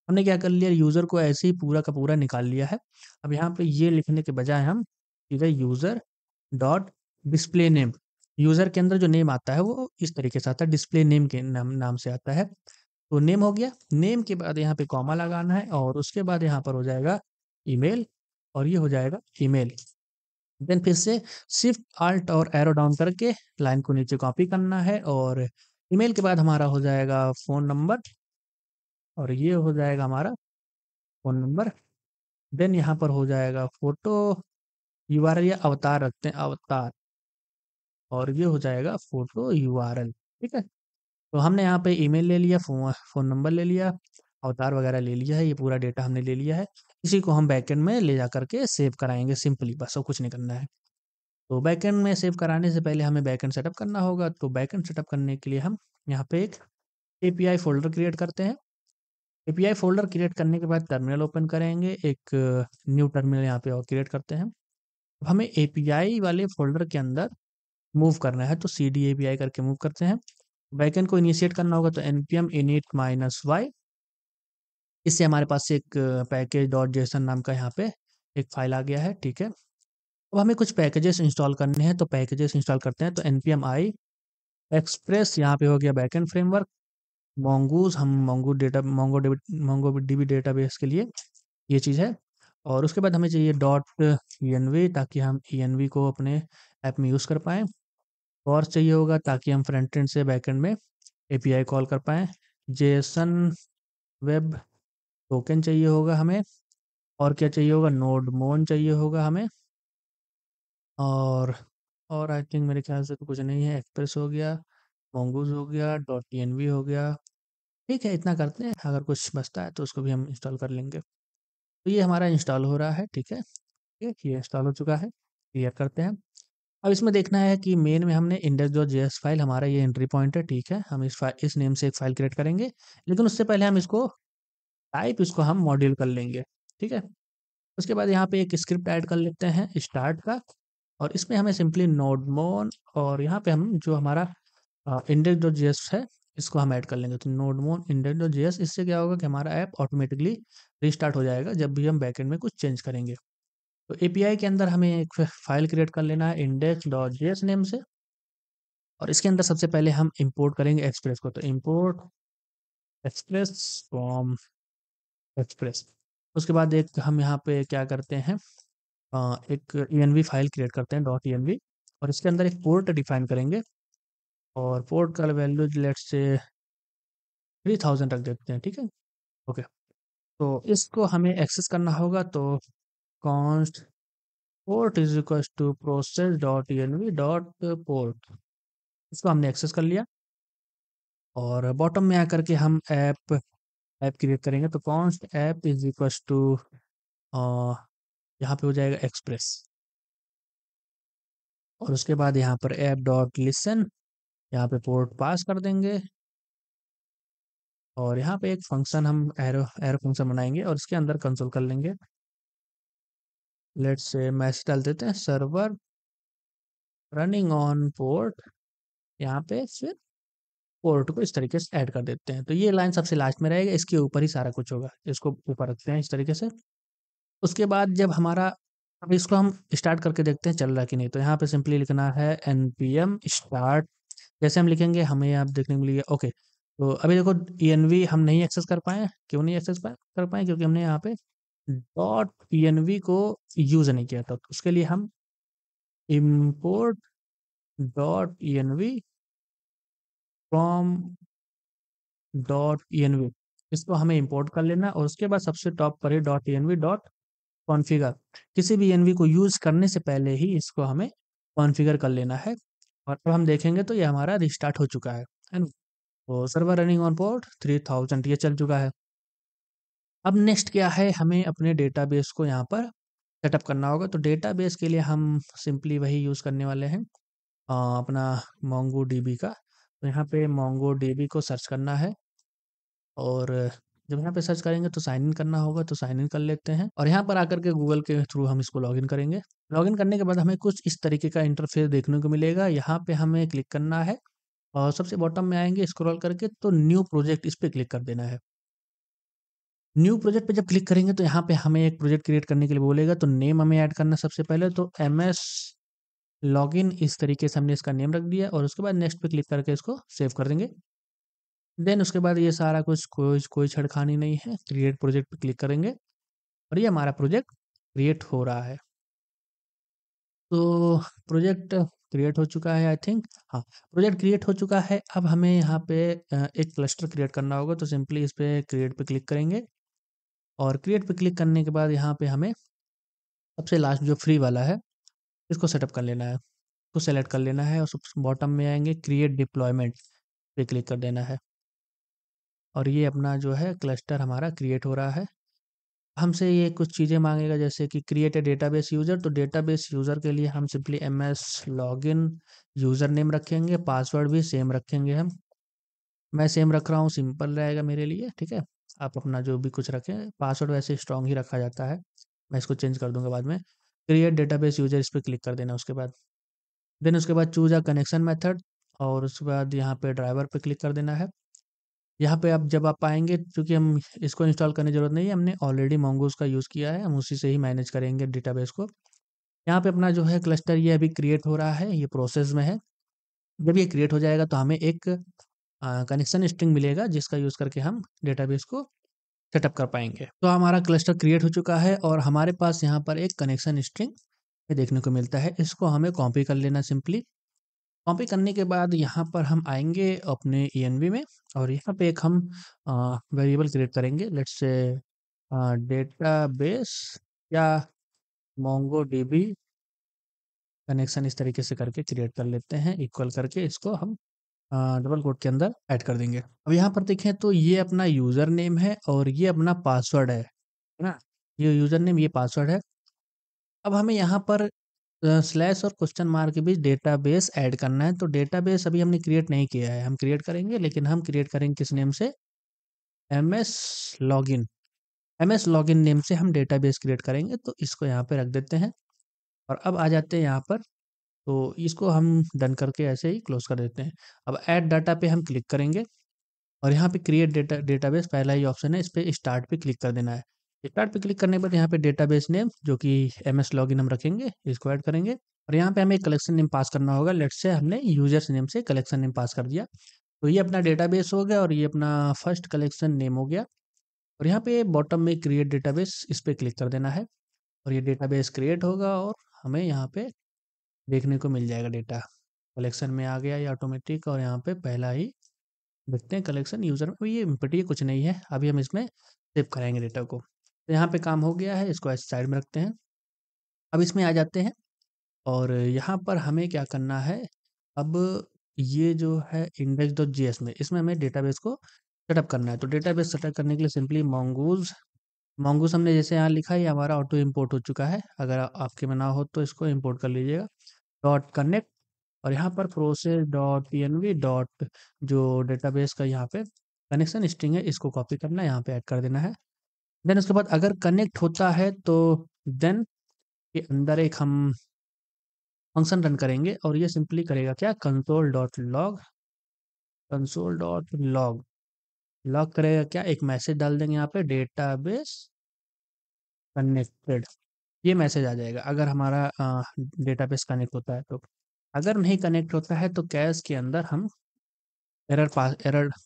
हमने क्या कर लिया, यूज़र को ऐसे ही पूरा का पूरा निकाल लिया है। अब यहाँ पे ये लिखने के बजाय हम सीधे user dot display name, user के अंदर जो नेम आता है वो इस तरीके से आता है, डिस्प्ले नेम के नाम नाम से आता है। तो नेम हो गया, नेम के बाद यहाँ पे कॉमा लगाना है और उसके बाद यहाँ पर हो जाएगा ईमेल और ये हो जाएगा ईमेल। देन फिर से शिफ्ट अल्ट और एरो डाउन करके लाइन को नीचे कॉपी करना है और ईमेल के बाद हमारा हो जाएगा फ़ोन नंबर और ये हो जाएगा हमारा फ़ोन नंबर। देन यहाँ पर हो जाएगा फ़ोटो यूआरएल या अवतार रखते हैं अवतार और ये हो जाएगा फ़ोटो यूआरएल। ठीक है? तो हमने यहाँ पे ईमेल ले लिया, फ़ोन नंबर ले लिया, अवतार वगैरह ले लिया है, ये पूरा डेटा हमने ले लिया है। इसी को हम बैकएंड में ले जा कर के सेव कराएँगे सिंपली, बस और कुछ नहीं करना है। तो बैकएंड में सेव कराने से पहले हमें बैकएंड सेटअप करना होगा, तो बैकएंड सेटअप करने के लिए हम यहाँ पे एक एपीआई फ़ोल्डर क्रिएट करते हैं। एपीआई फ़ोल्डर क्रिएट करने के बाद टर्मिनल ओपन करेंगे, एक न्यू टर्मिनल यहाँ पे और क्रिएट करते हैं। अब हमें एपीआई वाले फ़ोल्डर के अंदर मूव करना है, तो सीडी एपीआई करके मूव करते हैं। बैकएंड को इनिशिएट करना होगा तो npm init -y, इससे हमारे पास से एक पैकेज डॉट जेसन नाम का यहाँ पे एक फ़ाइल आ गया है, ठीक है। अब हमें कुछ पैकेजेस इंस्टॉल करने हैं, तो पैकेजेस इंस्टॉल करते हैं, तो npm i एक्सप्रेस यहाँ पे हो गया बैकएंड फ्रेमवर्क, मोंगूज़ हम मोंगोडीबी डेटाबेस के लिए ये चीज़ है और उसके बाद हमें चाहिए डॉट env ताकि हम env को अपने ऐप में यूज़ कर पाएँ। और चाहिए होगा ताकि हम फ्रंट एंड से बैकएंड में एपीआई कॉल कर पाएँ। जेसन वेब टोकन चाहिए होगा हमें और क्या चाहिए होगा, नोडमोन चाहिए होगा हमें और आई थिंक मेरे ख्याल से तो कुछ नहीं है। एक्सप्रेस हो गया, मोंगूज़ हो गया, डॉट टीएनवी हो गया। ठीक है, इतना करते हैं, अगर कुछ बचता है तो उसको भी हम इंस्टॉल कर लेंगे। तो ये हमारा इंस्टॉल हो रहा है, ठीक है। ये इंस्टॉल हो चुका है, क्लियर करते हैं। अब इसमें देखना है कि मेन में हमने index.js फाइल हमारा ये एंट्री पॉइंट है, ठीक है। हम इस नेम से एक फाइल क्रिएट करेंगे, लेकिन उससे पहले हम इसको हम मॉड्यूल कर लेंगे, ठीक है। उसके बाद यहाँ पे एक स्क्रिप्ट ऐड कर लेते हैं स्टार्ट का और इसमें हमें सिंपली नोडमोन और यहाँ पे हम जो हमारा index.js है इसको हम ऐड कर लेंगे। तो नोडमोन index.js, इससे क्या होगा कि हमारा ऐप ऑटोमेटिकली रीस्टार्ट हो जाएगा जब भी हम बैकएंड में कुछ चेंज करेंगे। तो एपीआई के अंदर हमें एक फाइल क्रिएट कर लेना है index.js नेम से और इसके अंदर सबसे पहले हम इंपोर्ट करेंगे एक्सप्रेस को। तो इंपोर्ट एक्सप्रेस फ्रॉम एक्सप्रेस। उसके बाद एक हम यहाँ पे क्या करते हैं, एक env फाइल क्रिएट करते हैं डॉट env और इसके अंदर एक पोर्ट डिफाइन करेंगे और पोर्ट का वैल्यू लेट्स से 3000 रख देते हैं, ठीक है। ओके, तो इसको हमें एक्सेस करना होगा, तो const port is equal to process dot env dot port, इसको हमने एक्सेस कर लिया और बॉटम में आकर के हम ऐप ऐप क्रिएट करेंगे। तो const app is equal to यहाँ पे हो जाएगा एक्सप्रेस और उसके बाद यहाँ पर ऐप डॉट लिसन, यहाँ पे पोर्ट पास कर देंगे और यहाँ पे एक फंक्शन हम एरो एरो फंक्शन बनाएंगे और इसके अंदर कंसोल कर लेंगे। लेट्स से मैसेज डाल देते हैं सर्वर रनिंग ऑन पोर्ट, यहाँ पे फिर पोर्ट को इस तरीके से ऐड कर देते हैं। तो ये लाइन सबसे लास्ट में रहेगा, इसके ऊपर ही सारा कुछ होगा। इसको ऊपर रखते हैं इस तरीके से। उसके बाद जब हमारा, अब इसको हम स्टार्ट करके देखते हैं चल रहा है कि नहीं। तो यहाँ पे सिंपली लिखना है npm स्टार्ट। जैसे हम लिखेंगे हमें यहाँ देखने को मिलेगा ओके। तो अभी देखो env हम नहीं एक्सेस कर पाए। क्यों नहीं एक्सेस कर पाए? क्योंकि हमने यहाँ पे डॉट env को यूज नहीं किया था। तो उसके लिए हम import dot env from dot env, इसको हमें इंपोर्ट कर लेना। और उसके बाद सबसे टॉप पर ही डॉट env डॉट कॉन्फ़िगर, किसी भी एनवी को यूज़ करने से पहले ही इसको हमें कॉन्फ़िगर कर लेना है। और अब हम देखेंगे तो ये हमारा रिस्टार्ट हो चुका है ना? तो सर्वर रनिंग ऑन पोर्ट 3000 ये चल चुका है। अब नेक्स्ट क्या है, हमें अपने डेटाबेस को यहाँ पर सेटअप करना होगा। तो डेटाबेस के लिए हम सिंपली वही यूज़ करने वाले हैं, अपना मोंगोडीबी का। तो यहाँ पे मोंगोडीबी को सर्च करना है। और जब यहाँ पे सर्च करेंगे तो साइन इन करना होगा, तो साइन इन कर लेते हैं। और यहाँ पर आकर के गूगल के थ्रू हम इसको लॉगिन करेंगे। लॉगिन करने के बाद हमें कुछ इस तरीके का इंटरफेस देखने को मिलेगा। यहाँ पे हमें क्लिक करना है और सबसे बॉटम में आएंगे स्क्रॉल करके, तो न्यू प्रोजेक्ट इस पे क्लिक कर देना है। न्यू प्रोजेक्ट पे जब क्लिक करेंगे तो यहाँ पे हमें एक प्रोजेक्ट क्रिएट करने के लिए बोलेगा। तो नेम हमें ऐड करना सबसे पहले, तो एमएस लॉगिन इस तरीके से हमने इसका नेम रख दिया। और उसके बाद नेक्स्ट पे क्लिक करके इसको सेव कर देंगे। देन उसके बाद ये सारा कुछ कोई कोई छेड़खानी नहीं है, क्रिएट प्रोजेक्ट पे क्लिक करेंगे और ये हमारा प्रोजेक्ट क्रिएट हो रहा है। तो प्रोजेक्ट क्रिएट हो चुका है आई थिंक। हाँ, प्रोजेक्ट क्रिएट हो चुका है। अब हमें यहाँ पे एक क्लस्टर क्रिएट करना होगा। तो सिंपली इस पे क्रिएट पे क्लिक करेंगे। और क्रिएट पे क्लिक करने के बाद यहाँ पे हमें सबसे लास्ट जो फ्री वाला है इसको सेटअप कर लेना है, उसको सेलेक्ट कर लेना है। और सबसे बॉटम में आएंगे क्रिएट डिप्लॉयमेंट पे क्लिक कर देना है। और ये अपना जो है क्लस्टर हमारा क्रिएट हो रहा है। हमसे ये कुछ चीज़ें मांगेगा, जैसे कि क्रिएट ए डेटाबेस यूज़र। तो डेटाबेस यूज़र के लिए हम simply MS login user name रखेंगे, पासवर्ड भी सेम रखेंगे हम। मैं सेम रख रहा हूँ, सिंपल रहेगा मेरे लिए, ठीक है। आप अपना जो भी कुछ रखें, पासवर्ड वैसे स्ट्रॉन्ग ही रखा जाता है, मैं इसको चेंज कर दूंगा बाद में। क्रिएट डेटाबेस यूज़र इस पर क्लिक कर देना उसके बाद। देन उसके बाद चूज अ कनेक्शन मेथड। और उसके बाद यहाँ पे ड्राइवर पे क्लिक कर देना है। यहाँ पे अब जब आप आएँगे, चूँकि हम इसको इंस्टॉल करने की ज़रूरत नहीं है, हमने ऑलरेडी मोंगोज़ का यूज़ किया है, हम उसी से ही मैनेज करेंगे डेटाबेस को। यहाँ पे अपना जो है क्लस्टर ये अभी क्रिएट हो रहा है, ये प्रोसेस में है। जब ये क्रिएट हो जाएगा तो हमें एक कनेक्शन स्ट्रिंग मिलेगा, जिसका यूज़ करके हम डेटाबेस को सेटअप कर पाएँगे। तो हमारा क्लस्टर क्रिएट हो चुका है और हमारे पास यहाँ पर एक कनेक्शन स्ट्रिंग देखने को मिलता है। इसको हमें कॉपी कर लेना सिंपली। कॉपी करने के बाद यहाँ पर हम आएँगे अपने ENV में। और यहाँ पे एक हम वेरिएबल क्रिएट करेंगे, लेट्स से डेटाबेस या मोंगोडीबी कनेक्शन, इस तरीके से करके क्रिएट कर लेते हैं। इक्वल करके इसको हम डबल कोट के अंदर ऐड कर देंगे। अब यहाँ पर देखें तो ये अपना यूज़र नेम है और ये अपना पासवर्ड है ना? ये यूज़र नेम, ये पासवर्ड है। अब हमें यहाँ पर स्लैश और क्वेश्चन मार्क के बीच डेटाबेस ऐड करना है। तो डेटाबेस अभी हमने क्रिएट नहीं किया है, हम क्रिएट करेंगे, लेकिन हम क्रिएट करेंगे किस नेम से? MS login. MS login name से हम डेटाबेस क्रिएट करेंगे। तो इसको यहाँ पे रख देते हैं। और अब आ जाते हैं यहाँ पर। तो इसको हम डन करके ऐसे ही क्लोज कर देते हैं। अब ऐड डाटा पे हम क्लिक करेंगे और यहाँ पे क्रिएट डेटाबेस पहला ही ऑप्शन है, इस पे स्टार्ट पे क्लिक कर देना है। स्टार्ट पे क्लिक करने के बाद यहाँ पे डेटाबेस नेम जो कि एमएस लॉगिन हम रखेंगे, इसको ऐड करेंगे। और यहाँ पे हमें एक कलेक्शन नेम पास करना होगा। लेट्स से हमने यूजर्स नेम से कलेक्शन नेम पास कर दिया। तो ये अपना डेटाबेस हो गया और ये अपना फर्स्ट कलेक्शन नेम हो गया। और यहाँ पे बॉटम में क्रिएट डेटाबेस, इस पे क्लिक कर देना है। और ये डेटाबेस क्रिएट होगा और हमें यहाँ पे देखने को मिल जाएगा डेटा। कलेक्शन में आ गया ये ऑटोमेटिक। और यहाँ पे पहला ही देखते हैं कलेक्शन यूज़र में, ये इम्पटी कुछ नहीं है। अभी हम इसमें सेव कराएँगे डेटा को। तो यहाँ पे काम हो गया है, इसको ऐसे साइड में रखते हैं। अब इसमें आ जाते हैं और यहाँ पर हमें क्या करना है, अब ये जो है index.js में, इसमें हमें डेटाबेस को सेटअप करना है। तो डेटाबेस सेटअप करने के लिए सिंपली mongoose mongoose हमने जैसे यहाँ लिखा है, ये हमारा ऑटो इम्पोर्ट हो चुका है। अगर आपके में ना हो तो इसको इम्पोर्ट कर लीजिएगा। Dot connect. और यहाँ पर प्रोसेस डॉट pnv डॉट जो डेटाबेस का यहाँ पे कनेक्शन स्ट्रिंग है, इसको कॉपी करना है, यहाँ पे ऐड कर देना है। देन उसके बाद अगर कनेक्ट होता है तो देन के अंदर एक हम फंक्शन रन करेंगे और ये सिंपली करेगा क्या, कंसोल डॉट लॉग लॉग करेगा क्या, एक मैसेज डाल देंगे यहाँ पे, डेटाबेस कनेक्टेड। ये मैसेज आ जाएगा अगर हमारा डेटाबेस कनेक्ट होता है तो। अगर नहीं कनेक्ट होता है तो कैश के अंदर हम एरर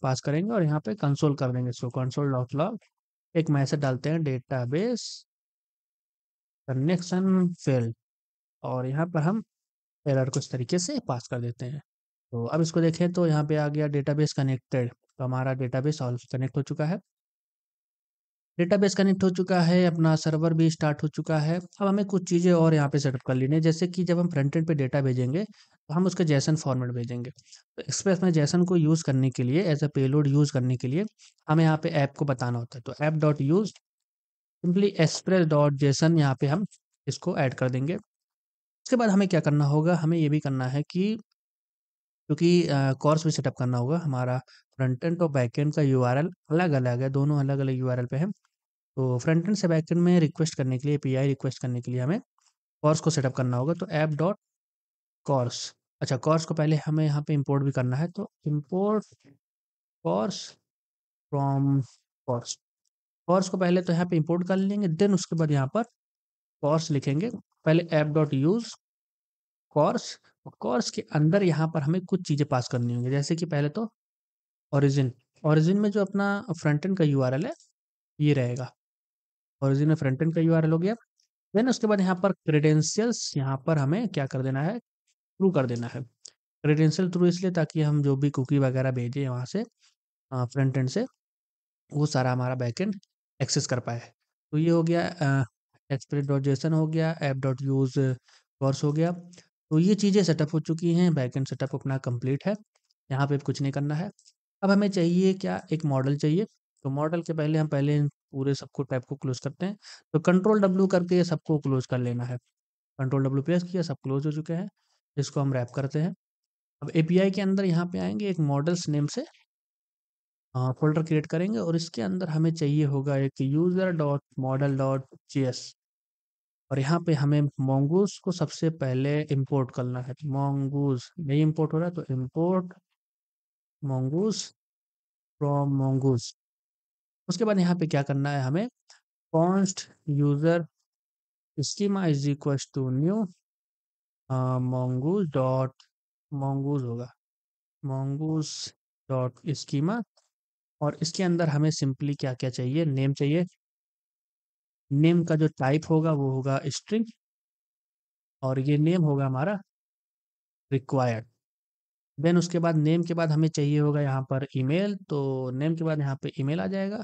पास करेंगे और यहाँ पे कंसोल कर देंगे इसको, कंसोल डॉट लॉग, एक मैसेज डालते हैं, डेटाबेस कनेक्शन फेल्ड, और यहाँ पर हम एरर को इस तरीके से पास कर देते हैं। तो अब इसको देखें तो यहाँ पे आ गया डेटाबेस कनेक्टेड, तो हमारा डेटाबेस ऑल कनेक्ट हो चुका है। डेटाबेस कनेक्ट हो चुका है, अपना सर्वर भी स्टार्ट हो चुका है। अब हमें कुछ चीज़ें और यहाँ पे सेटअप कर लेनी है, जैसे कि जब हम फ्रंट एंड पे डेटा भेजेंगे तो हम उसके जेसन फॉर्मेट भेजेंगे। तो एक्सप्रेस में जेसन को यूज़ करने के लिए, एज अ पेलोड यूज़ करने के लिए हमें यहाँ पे ऐप को बताना होता है। तो app dot use simply express dot JSON यहाँ पे हम इसको ऐड कर देंगे। उसके बाद हमें क्या करना होगा, हमें ये भी करना है कि क्योंकि कोर्स भी सेटअप करना होगा, हमारा फ्रंट एंड और बैक एंड का यूआरएल अलग-अलग है, दोनों अलग-अलग यूआरएल पे है। तो फ्रंट एंड से बैक एंड में रिक्वेस्ट करने के लिए, एपीआई रिक्वेस्ट करने के लिए हमें कॉर्स को सेटअप करना होगा। तो ऐप डॉट कॉर्स, अच्छा कॉर्स को पहले हमें यहाँ पे इंपोर्ट भी करना है, तो import cors from cors. Cors को पहले तो यहाँ पे इंपोर्ट कर लेंगे, देन उसके बाद यहाँ पर कॉर्स लिखेंगे। पहले ऐप डॉट यूज कॉर्स, और कॉर्स के अंदर यहाँ पर हमें कुछ चीज़ें पास करनी होंगी, जैसे कि पहले तो ओरिजिन, ओरिजिन में जो अपना फ्रंट एंड का यूआरएल है ये रहेगा। ओरिजिन में फ्रंट एंड का यूआरएल हो गया। देन उसके बाद यहाँ पर क्रेडेंशियल्स, यहाँ पर हमें क्या कर देना है, ट्रू कर देना है। क्रेडेंशियल ट्रू इसलिए ताकि हम जो भी कुकी वगैरह भेजें वहाँ से फ्रंट एंड से, वो सारा हमारा बैकएंड एक्सेस कर पाए। तो ये हो गया, एक्सप्रेस डॉट जेसन हो गया, ऐप डॉट यूज कॉर्स हो गया। तो ये चीज़ें सेटअप हो चुकी हैं, बैकएंड सेटअप अपना कंप्लीट है। यहाँ पे कुछ नहीं करना है। अब हमें चाहिए क्या, एक मॉडल चाहिए। तो मॉडल के पहले हम पहले इन पूरे सबको टैब को क्लोज करते हैं। तो कंट्रोल डब्ल्यू करके ये सबको क्लोज कर लेना है। कंट्रोल डब्ल्यू प्रेस किया, सब क्लोज हो चुके हैं। इसको हम रैप करते हैं। अब एपीआई के अंदर यहाँ पे आएंगे, एक मॉडल्स नेम से फ़ोल्डर क्रिएट करेंगे और इसके अंदर हमें चाहिए होगा एक user dot model dot JS, और यहाँ पे हमें मोंगूस को सबसे पहले इंपोर्ट करना है। मोंगूस नहीं इंपोर्ट हो रहा है, तो इंपोर्ट मोंगूस फ्रॉम मोंगूस। उसके बाद यहाँ पे क्या करना है, हमें const user schema is equal to new mongoose dot, mongoose होगा मोंगूस डॉट स्कीमा, और इसके अंदर हमें सिंपली क्या क्या चाहिए, नेम चाहिए। नेम का जो टाइप होगा वो होगा स्ट्रिंग, और ये नेम होगा हमारा रिक्वायर्ड। देन उसके बाद नेम के बाद हमें चाहिए होगा यहाँ पर ईमेल, तो नेम के बाद यहाँ पे ईमेल आ जाएगा।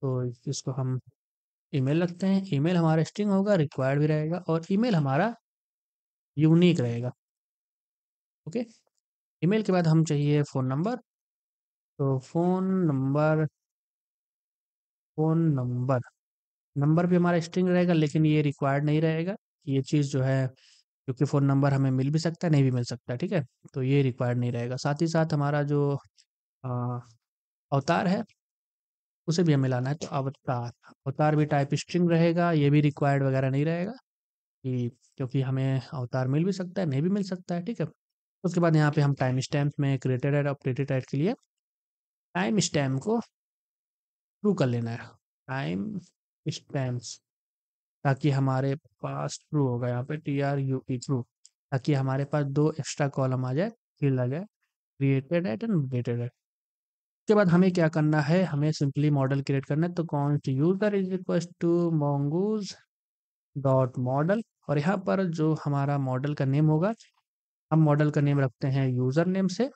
तो इसको हम ईमेल रखते हैं। ईमेल हमारा स्ट्रिंग होगा, रिक्वायर्ड भी रहेगा, और ईमेल हमारा यूनिक रहेगा। ओके, ईमेल के बाद हम चाहिए फ़ोन नंबर। तो फ़ोन नंबर नंबर भी हमारा स्ट्रिंग रहेगा, लेकिन ये रिक्वायर्ड नहीं रहेगा। ये चीज़ जो है, क्योंकि फ़ोन नंबर हमें मिल भी सकता है, नहीं भी मिल सकता है, ठीक है? तो ये रिक्वायर्ड नहीं रहेगा। साथ ही साथ हमारा जो अ, अवतार है, उसे भी हमें लाना है। तो अवतार भी टाइप स्ट्रिंग रहेगा, ये भी रिक्वायर्ड वगैरह नहीं रहेगा, कि क्योंकि हमें अवतार मिल भी सकता है, नहीं भी मिल सकता है, ठीक है? उसके बाद यहाँ पे हम टाइम स्टैम्प में क्रिएटेड एड अपडेटेड एड के लिए टाइम स्टैम्प को ट्रू कर लेना है। टाइम स्टैम्प्स, ताकि हमारे पास ट्रू होगा यहाँ पे, TRUE ट्रू, ताकि हमारे पास 2 एक्स्ट्रा कॉलम आ जाए, फील्ड आ जाए, created at and updated at. उसके बाद हमें क्या करना है, हमें सिंपली मॉडल क्रिएट करना है। तो const user is equal to mongoose dot model, और यहाँ पर जो हमारा मॉडल का नेम होगा, हम मॉडल का नेम रखते हैं यूजर नेम से।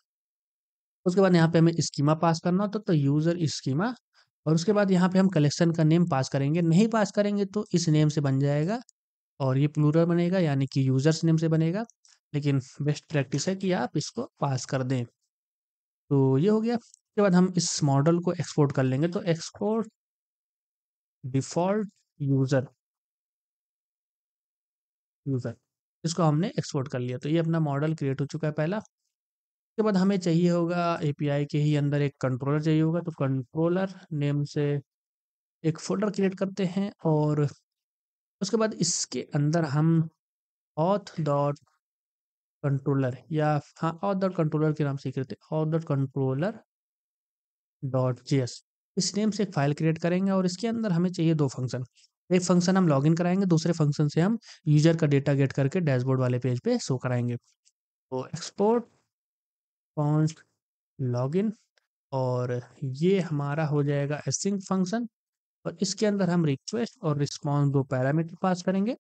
उसके बाद यहाँ पे हमें स्कीमा पास करना होता, तो यूजर स्कीमा, और उसके बाद यहाँ पे हम कलेक्शन का नेम पास करेंगे। नहीं पास करेंगे तो इस नेम से बन जाएगा, और ये प्लूरल बनेगा, यानी कि यूजर्स नेम से बनेगा। लेकिन बेस्ट प्रैक्टिस है कि आप इसको पास कर दें। तो ये हो गया। उसके बाद हम इस मॉडल को एक्सपोर्ट कर लेंगे। तो एक्सपोर्ट डिफ़ॉल्ट यूज़र यूज़र इसको हमने एक्सपोर्ट कर लिया। तो ये अपना मॉडल क्रिएट हो चुका है पहला। उसके बाद हमें चाहिए होगा एपीआई के ही अंदर एक कंट्रोलर चाहिए होगा। तो कंट्रोलर नेम से एक फ़ोल्डर क्रिएट करते हैं, और उसके बाद इसके अंदर हम auth कंट्रोलर या हाँ, ऑथर कंट्रोलर के नाम से ही करते हैं, ऑथर कंट्रोलर डॉट जेएस। इस नेम से एक फाइल क्रिएट करेंगे और इसके अंदर हमें चाहिए 2 फंक्शन। एक फंक्शन हम लॉगिन कराएँगे, दूसरे फंक्शन से हम यूज़र का डेटा गेट करके डैशबोर्ड वाले पेज पे शो कराएँगे। तो एक्सपोर्ट कॉन्स्ट लॉगिन और ये हमारा हो जाएगा एसिंक फंक्शन और इसके अंदर हम रिक्वेस्ट और रिस्पॉन्स 2 पैरामीटर पास करेंगे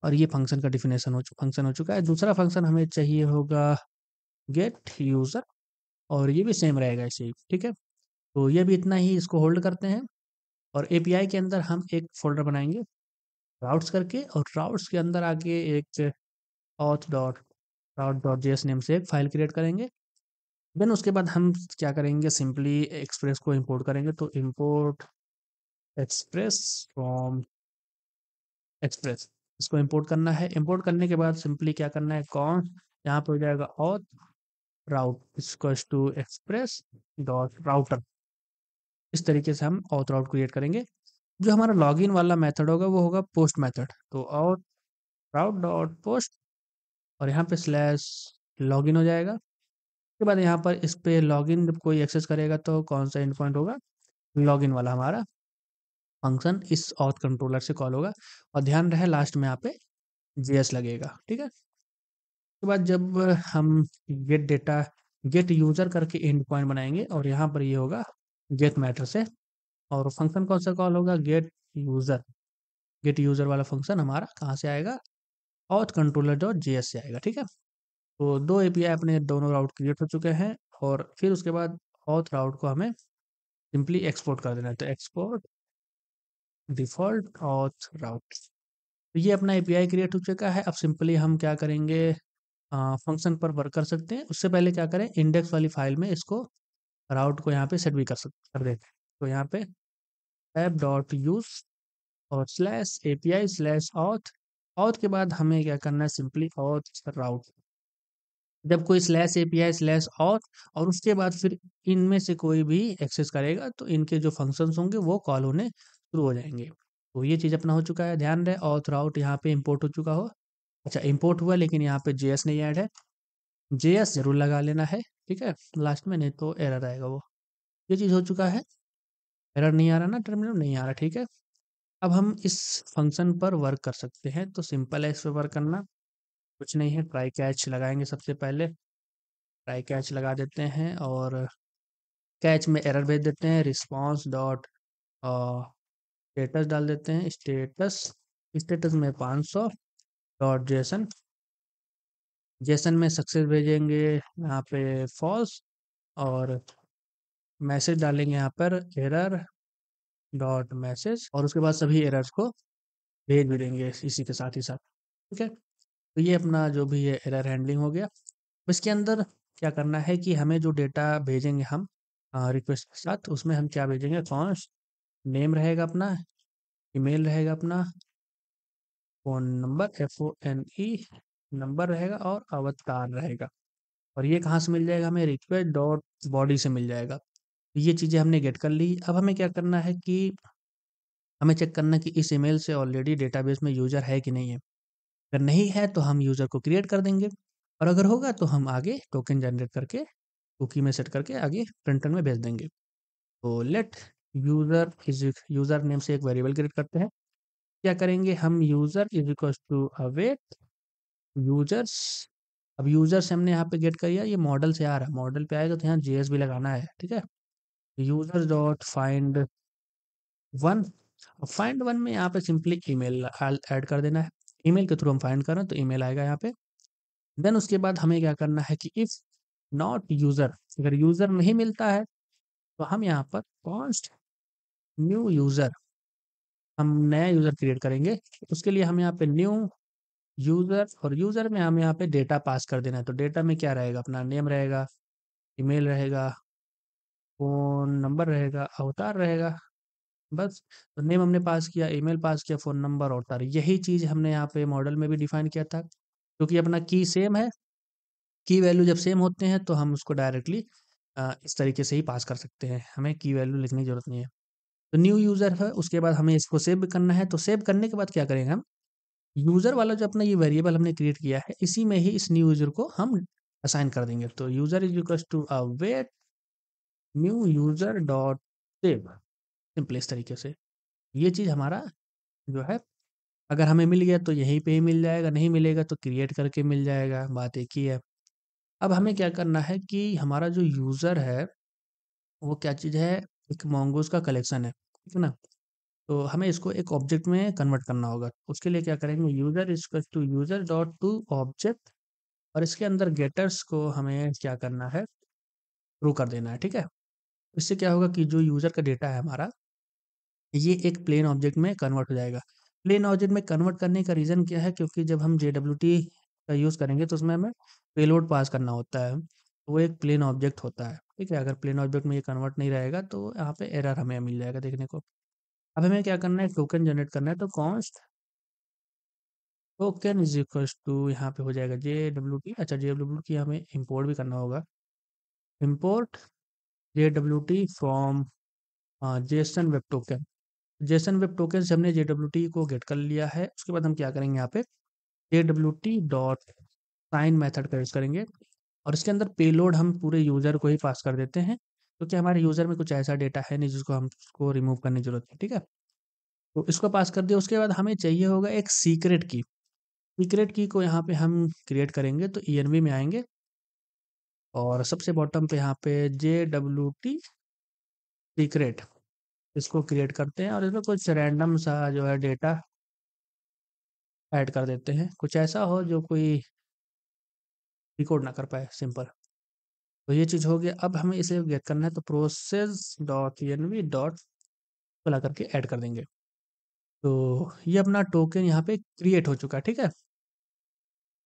और ये फंक्शन का डेफिनेशन फंक्शन हो चुका है। दूसरा फंक्शन हमें चाहिए होगा गेट यूज़र और ये भी सेम रहेगा ऐसे ही, ठीक है? तो ये भी इतना ही, इसको होल्ड करते हैं और एपीआई के अंदर हम एक फ़ोल्डर बनाएँगे राउट्स करके और राउट्स के अंदर आगे एक ऑथ डॉट राउट डॉट जेएस नेम से एक फाइल क्रिएट करेंगे। देन उसके बाद हम क्या करेंगे, सिंपली एक्सप्रेस को इंपोर्ट करेंगे। तो इंपोर्ट एक्सप्रेस फ्रॉम एक्सप्रेस, इसको इंपोर्ट करना है। इंपोर्ट करने के बाद सिंपली क्या करना है, कौन यहाँ पे हो जाएगा auth route equals to express dot router. इस तरीके से हम ऑथ राउट क्रिएट करेंगे। जो हमारा लॉगिन वाला मेथड होगा वो होगा पोस्ट मेथड। तो ऑथ राउट डॉट पोस्ट और यहाँ पे स्लैश लॉगिन हो जाएगा। उसके बाद यहाँ पर इस पे लॉगिन जब कोई एक्सेस करेगा तो कौन सा एंड पॉइंट होगा, लॉगिन वाला हमारा फंक्शन इस ऑथ कंट्रोलर से कॉल होगा और ध्यान रहे लास्ट में यहाँ पे जेएस लगेगा, ठीक है? उसके बाद जब हम गेट डेटा गेट यूजर करके एंड पॉइंट बनाएंगे और यहाँ पर ये होगा गेट मैटर से और फंक्शन कौन सा कॉल होगा, यूजर गेट यूजर वाला फंक्शन हमारा कहाँ से आएगा, ऑथ कंट्रोलर डॉट जेएस से आएगा, ठीक है? तो 2 एपीआई अपने दोनों राउट क्रिएट हो चुके हैं और फिर उसके बाद ऑथ राउट को हमें सिंपली एक्सपोर्ट कर देना है। तो एक्सपोर्ट डिफ़ॉल्ट ऑथ राउट। तो ये अपना एपीआई क्रिएट हो चुका है। अब सिंपली हम क्या करेंगे, फंक्शन पर वर्क कर सकते हैं। उससे पहले क्या करें, इंडेक्स वाली फाइल में इसको राउट को यहाँ पे सेट भी कर देते हैं। तो यहाँ पे ऐप डॉट यूज़ और slash API slash auth. Auth के बाद हमें क्या करना है, सिंपली ऑथ राउट। जब कोई स्लैश एपीआई स्लैश ऑथ और उसके बाद फिर इनमें से कोई भी एक्सेस करेगा तो इनके जो फंक्शंस होंगे वो कॉल होने शुरू हो जाएंगे। तो ये चीज़ अपना हो चुका है, ध्यान रहे ऑथ राउट यहाँ पे इंपोर्ट हो चुका हो। अच्छा, इंपोर्ट हुआ लेकिन यहाँ पे जेएस नहीं ऐड है, जेएस जरूर लगा लेना है, ठीक है? लास्ट में, नहीं तो एरर आएगा वो। ये चीज़ हो चुका है, एरर नहीं आ रहा ना, टर्मिनल नहीं आ रहा, ठीक है? अब हम इस फंक्शन पर वर्क कर सकते हैं। तो सिंपल है इस पर वर्क करना, कुछ नहीं है, ट्राई कैच लगाएंगे सबसे पहले। ट्राई कैच लगा देते हैं और कैच में एरर भेज देते हैं, रिस्पॉन्स डॉट स्टेटस डाल देते हैं, स्टेटस स्टेटस में 500 डॉट जेसन, जेसन में सक्सेस भेजेंगे यहाँ पे फॉल्स और मैसेज डालेंगे यहाँ पर एरर डॉट मैसेज और उसके बाद सभी एरर्स को भेज भी देंगे इसी के साथ ही साथ, ठीक है? तो ये अपना जो भी है एरर हैंडलिंग हो गया। इसके अंदर क्या करना है कि हमें जो डेटा भेजेंगे हम रिक्वेस्ट के साथ, उसमें हम क्या भेजेंगे, कॉन्स्ट नेम रहेगा अपना, ईमेल रहेगा अपना, फ़ोन नंबर FONE नंबर रहेगा और अवतार रहेगा। और ये कहाँ से मिल जाएगा, हमें रिक्वेस्ट डॉट बॉडी से मिल जाएगा। तो ये चीज़ें हमने गेट कर ली। अब हमें क्या करना है कि हमें चेक करना है कि इस ईमेल से ऑलरेडी डेटाबेस में यूज़र है कि नहीं है। अगर नहीं है तो हम यूज़र को क्रिएट कर देंगे और अगर होगा तो हम आगे टोकन जनरेट करके कुकी में सेट करके आगे फ्रंट एंड में भेज देंगे। तो लेट यूज़र नेम से एक वेरिएबल क्रिएट करते हैं। क्या करेंगे हम, user is equals to await users. अब यूज़र से हमने यहाँ पे गेट कर लिया, ये मॉडल से आ रहा है, मॉडल पे आएगा तो यहाँ जेएस भी लगाना है, ठीक है? यूज़र डॉट फाइंड वन, अब फाइंड वन में यहाँ पे सिंपली ईमेल ऐड कर देना है। ईमेल के थ्रू हम फाइंड कर रहे हैं तो ईमेल आएगा यहाँ पे। देन उसके बाद हमें क्या करना है कि इफ नॉट यूज़र, अगर यूज़र नहीं मिलता है तो हम यहाँ पर कॉन्स्ट न्यू यूज़र, हम नया यूज़र क्रिएट करेंगे। उसके लिए हम यहाँ पे न्यू यूज़र और यूज़र में हम यहाँ पे डेटा पास कर देना है। तो डेटा में क्या रहेगा, अपना नेम रहेगा, ईमेल रहेगा, फ़ोन नंबर रहेगा, अवतार रहेगा, बस। तो नेम हमने पास किया, ईमेल पास किया, फ़ोन नंबर, अवतार, यही चीज़ हमने यहाँ पे मॉडल में भी डिफ़ाइन किया था। क्योंकि अपना की सेम है, की वैल्यू जब सेम होते हैं तो हम उसको डायरेक्टली इस तरीके से ही पास कर सकते हैं, हमें की वैल्यू लिखने की ज़रूरत नहीं है। तो न्यू यूज़र है, उसके बाद हमें इसको सेव करना है। तो सेव करने के बाद क्या करेंगे हम, यूज़र वाला जो अपना ये वेरिएबल हमने क्रिएट किया है, इसी में ही इस न्यू यूज़र को हम असाइन कर देंगे। तो user is equals to await new user dot save, simple इस तरीके से। ये चीज़ हमारा जो है, अगर हमें मिल गया तो यहीं पे ही मिल जाएगा, नहीं मिलेगा तो क्रिएट करके मिल जाएगा, बात एक ही है। अब हमें क्या करना है कि हमारा जो यूज़र है, वो क्या चीज़ है, एक मोंगोज़ का कलेक्शन है, ठीक है ना? तो हमें इसको एक ऑब्जेक्ट में कन्वर्ट करना होगा। उसके लिए क्या करेंगे, user is equal to user dot to object, और इसके अंदर गेटर्स को हमें क्या करना है, थ्रो कर देना है, ठीक है? इससे क्या होगा कि जो यूज़र का डेटा है हमारा, ये एक प्लेन ऑब्जेक्ट में कन्वर्ट हो जाएगा। प्लेन ऑब्जेक्ट में कन्वर्ट करने का रीज़न क्या है, क्योंकि जब हम जेडब्ल्यूटी का यूज़ करेंगे तो उसमें हमें पेलोड पास करना होता है। वो एक प्लेन ऑब्जेक्ट होता है, ठीक है? अगर प्लेन ऑब्जेक्ट में ये कन्वर्ट नहीं रहेगा तो यहाँ पे एरर हमें मिल जाएगा देखने को। अब हमें क्या करना है, टोकन जनरेट करना है, तो const token is equals to, यहाँ पे हो जाएगा जेडब्ल्यूटी। अच्छा, जेडब्ल्यूटी हमें इम्पोर्ट भी करना होगा। Import जेडब्ल्यूटी from Jason web token. Jason web token से हमने जेडब्ल्यूटी को गेट कर लिया है। उसके बाद हम क्या करेंगे, यहाँ पे जेडब्ल्यूटी डॉट साइन मेथड का यूज़ करेंगे, और इसके अंदर पेलोड हम पूरे यूज़र को ही पास कर देते हैं, क्योंकि हमारे यूज़र में कुछ ऐसा डेटा है नहीं जिसको हमको रिमूव करने की ज़रूरत है, ठीक है? तो इसको पास कर दिया, उसके बाद हमें चाहिए होगा एक सीक्रेट की। सीक्रेट की को यहाँ पे हम क्रिएट करेंगे, तो ईएनवी में आएँगे और सबसे बॉटम पे यहाँ पे जेडब्ल्यूटी सीक्रेट, इसको क्रिएट करते हैं और इसमें कुछ रैंडम सा जो है डेटा ऐड कर देते हैं। कुछ ऐसा हो जो कोई डिकोड ना कर पाए, सिंपल। तो ये चीज़ हो गया। अब हमें इसे गेट करना है, तो प्रोसेस डॉट एनवी डॉट मिला करके ऐड कर देंगे। तो ये अपना टोकन यहाँ पे क्रिएट हो चुका है, ठीक है?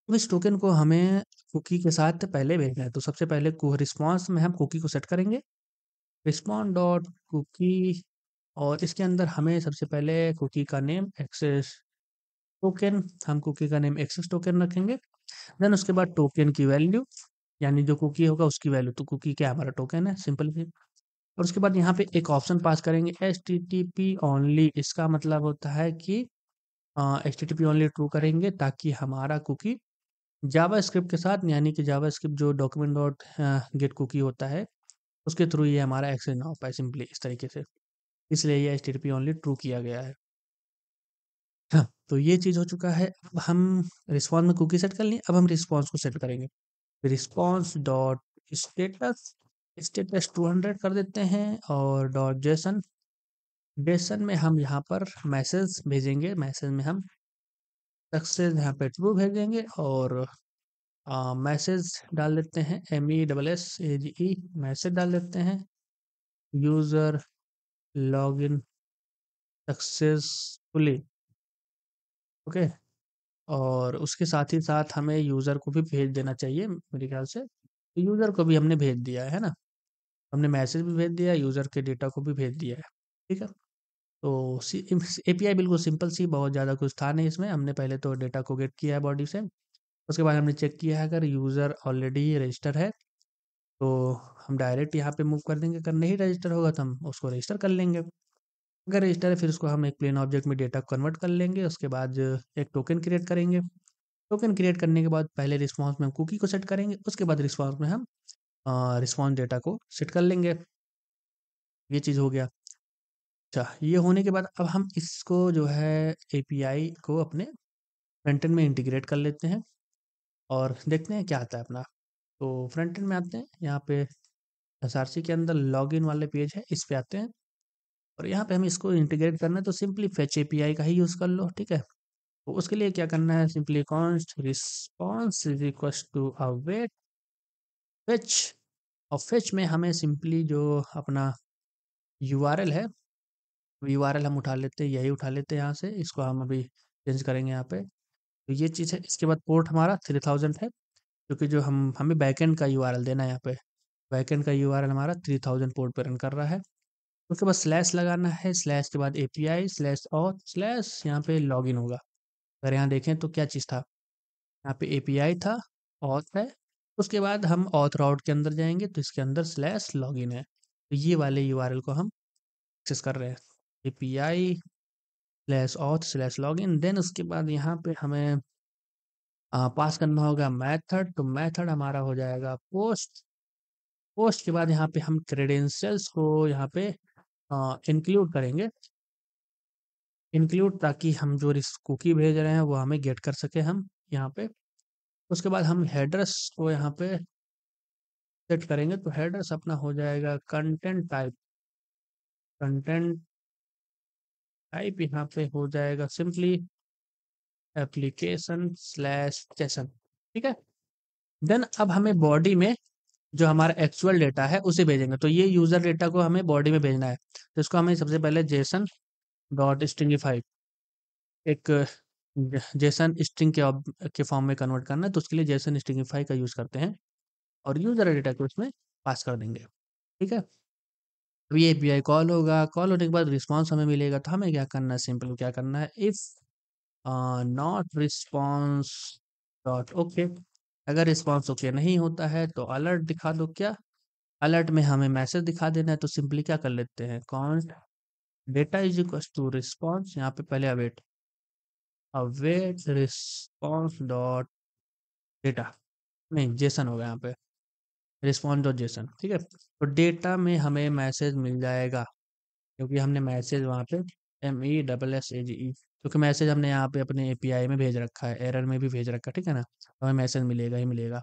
अब इस टोकन को हमें कुकी के साथ पहले भेजना है। तो सबसे पहले को रिस्पॉन्स में हम कुकी को सेट करेंगे, रिस्पॉन्ड डॉट कुकी, और इसके अंदर हमें सबसे पहले कुकी का नेम एक्सेस टोकन, हम कुकी का नेम एक्सेस टोकन रखेंगे। देन उसके बाद टोकन की वैल्यू, यानी जो कुकी होगा उसकी वैल्यू, तो कुकी क्या हमारा टोकन है, सिंपल सी। और उसके बाद यहाँ पे एक ऑप्शन पास करेंगे, एचटीटीपी ओनली। इसका मतलब होता है कि एचटीटीपी ओनली ट्रू करेंगे, ताकि हमारा कुकी जावास्क्रिप्ट के साथ, यानी कि जावास्क्रिप्ट जो डॉक्यूमेंट डॉट गेट कुकी होता है, उसके थ्रू ये हमारा एक्सेस ना हो पाए, सिंपली इस तरीके से। इसलिए ये एचटीटीपी ओनली ट्रू किया गया है। हाँ, तो ये चीज़ हो चुका है। अब हम रिस्पॉन्स में कुकी सेट कर लिए, अब हम रिस्पॉन्स को सेट करेंगे। रिस्पॉन्स डॉट स्टेटस, स्टेटस 200 कर देते हैं, और डॉट जेसन, जेसन में हम यहाँ पर मैसेज भेजेंगे। मैसेज में हम सक्सेस यहाँ पे ट्रू भेजेंगे, और मैसेज डाल देते हैं, MESSAGE, मैसेज डाल देते हैं, यूज़र लॉगिन सक्सेसफुली, ओके। और उसके साथ ही साथ हमें यूज़र को भी भेज देना चाहिए मेरे ख्याल से। तो यूज़र को भी हमने भेज दिया है ना? हमने मैसेज भी भेज दिया, यूज़र के डेटा को भी भेज दिया है, ठीक है? तो एपीआई बिल्कुल सिंपल सी, बहुत ज़्यादा कुछ था नहीं इसमें। हमने पहले तो डेटा को गेट किया है बॉडी से, उसके बाद हमने चेक किया है, अगर यूज़र ऑलरेडी रजिस्टर है तो हम डायरेक्ट यहाँ पे मूव कर देंगे। अगर नहीं रजिस्टर होगा तो हम उसको रजिस्टर कर लेंगे। अगर रजिस्टर है फिर उसको हम एक प्लेन ऑब्जेक्ट में डेटा कन्वर्ट कर लेंगे। उसके बाद एक टोकन क्रिएट करेंगे। टोकन क्रिएट करने के बाद पहले रिस्पॉन्स में हम कुकी को सेट करेंगे, उसके बाद रिस्पॉन्स में हम रिस्पॉन्स डेटा को सेट कर लेंगे। ये चीज़ हो गया। अच्छा, ये होने के बाद अब हम इसको जो है एपीआई को अपने फ्रंट एंड में इंटीग्रेट कर लेते हैं, और देखते हैं क्या आता है अपना। तो फ्रंट एंड में आते हैं, यहाँ पे एसआरसी के अंदर लॉगिन वाले पेज है, इस पे आते हैं, और यहाँ पे हमें इसको इंटीग्रेट करना है, तो सिंपली फेच एपीआई का ही यूज़ कर लो, ठीक है? तो उसके लिए क्या करना है, simply const response is equals to await fetch, और फेच में हमें सिंपली जो अपना यूआरएल है, यूआरएल हम उठा लेते हैं, यही उठा लेते हैं यहाँ से। इसको हम अभी चेंज करेंगे यहाँ पे। तो ये चीज़ है। इसके बाद पोर्ट हमारा 3000 है, क्योंकि जो हम हमें बैकएंड का यूआरएल देना है यहाँ पे। बैकएंड का यूआरएल हमारा 3000 पोर्ट पे रन कर रहा है। उसके बाद स्लैश लगाना है, स्लैश के बाद एपीआई स्लैश ऑथ स्लैश यहाँ पे लॉगिन होगा। अगर यहाँ देखें तो क्या चीज़ था, यहाँ पे एपीआई था, ऑथ है, उसके बाद हम ऑथ राउट के अंदर जाएँगे तो इसके अंदर स्लैश लॉगिन है। तो ये वाले यूआरएल को हम एक्सेस कर रहे हैं। एपीआई /auth/login देन उसके बाद यहाँ पे हमें पास करना होगा मेथड, तो मेथड हमारा हो जाएगा पोस्ट। पोस्ट के बाद यहाँ पे हम क्रेडेंशियल्स को यहाँ पे इंक्लूड करेंगे, इंक्लूड, ताकि हम जो कुकी भेज रहे हैं वो हमें गेट कर सके हम यहाँ पे। उसके बाद हम हेडर्स को यहाँ पे सेट करेंगे, तो हेडर्स अपना हो जाएगा कंटेंट टाइप। कंटेंट टाइप यहाँ पे हो जाएगा सिंपली application/JSON, ठीक है। देन अब हमें बॉडी में जो हमारा एक्चुअल डेटा है उसे भेजेंगे, तो ये यूजर डेटा को हमें बॉडी में भेजना है, तो इसको हमें सबसे पहले जेसन डॉट स्ट्रिंगिफाई, एक जेसन स्ट्रिंग के फॉर्म में कन्वर्ट करना है, तो उसके लिए जेसन स्ट्रिंगिफाई का यूज करते हैं और यूजर डेटा को इसमें पास कर देंगे, ठीक है। अब ये एपीआई कॉल होगा, कॉल होने के बाद रिस्पांस हमें मिलेगा, तो हमें क्या करना है, सिंपल क्या करना है, if not response dot okay. अगर रिस्पॉन्स ओके नहीं होता है तो अलर्ट दिखा दो। क्या अलर्ट में हमें मैसेज दिखा देना है, तो सिंपली क्या कर लेते हैं, const data is equal to response, यहाँ पे पहले await, await response dot data, नहीं जेसन होगा यहाँ पे, रिस्पॉन्स डॉट जेसन, ठीक है। तो डेटा में हमें मैसेज मिल जाएगा, क्योंकि हमने मैसेज वहाँ पे MESSAGE, क्योंकि मैसेज हमने यहाँ पे अपने एपीआई में भेज रखा है, एरर में भी भेज रखा है, ठीक है ना, तो हमें मैसेज मिलेगा ही मिलेगा।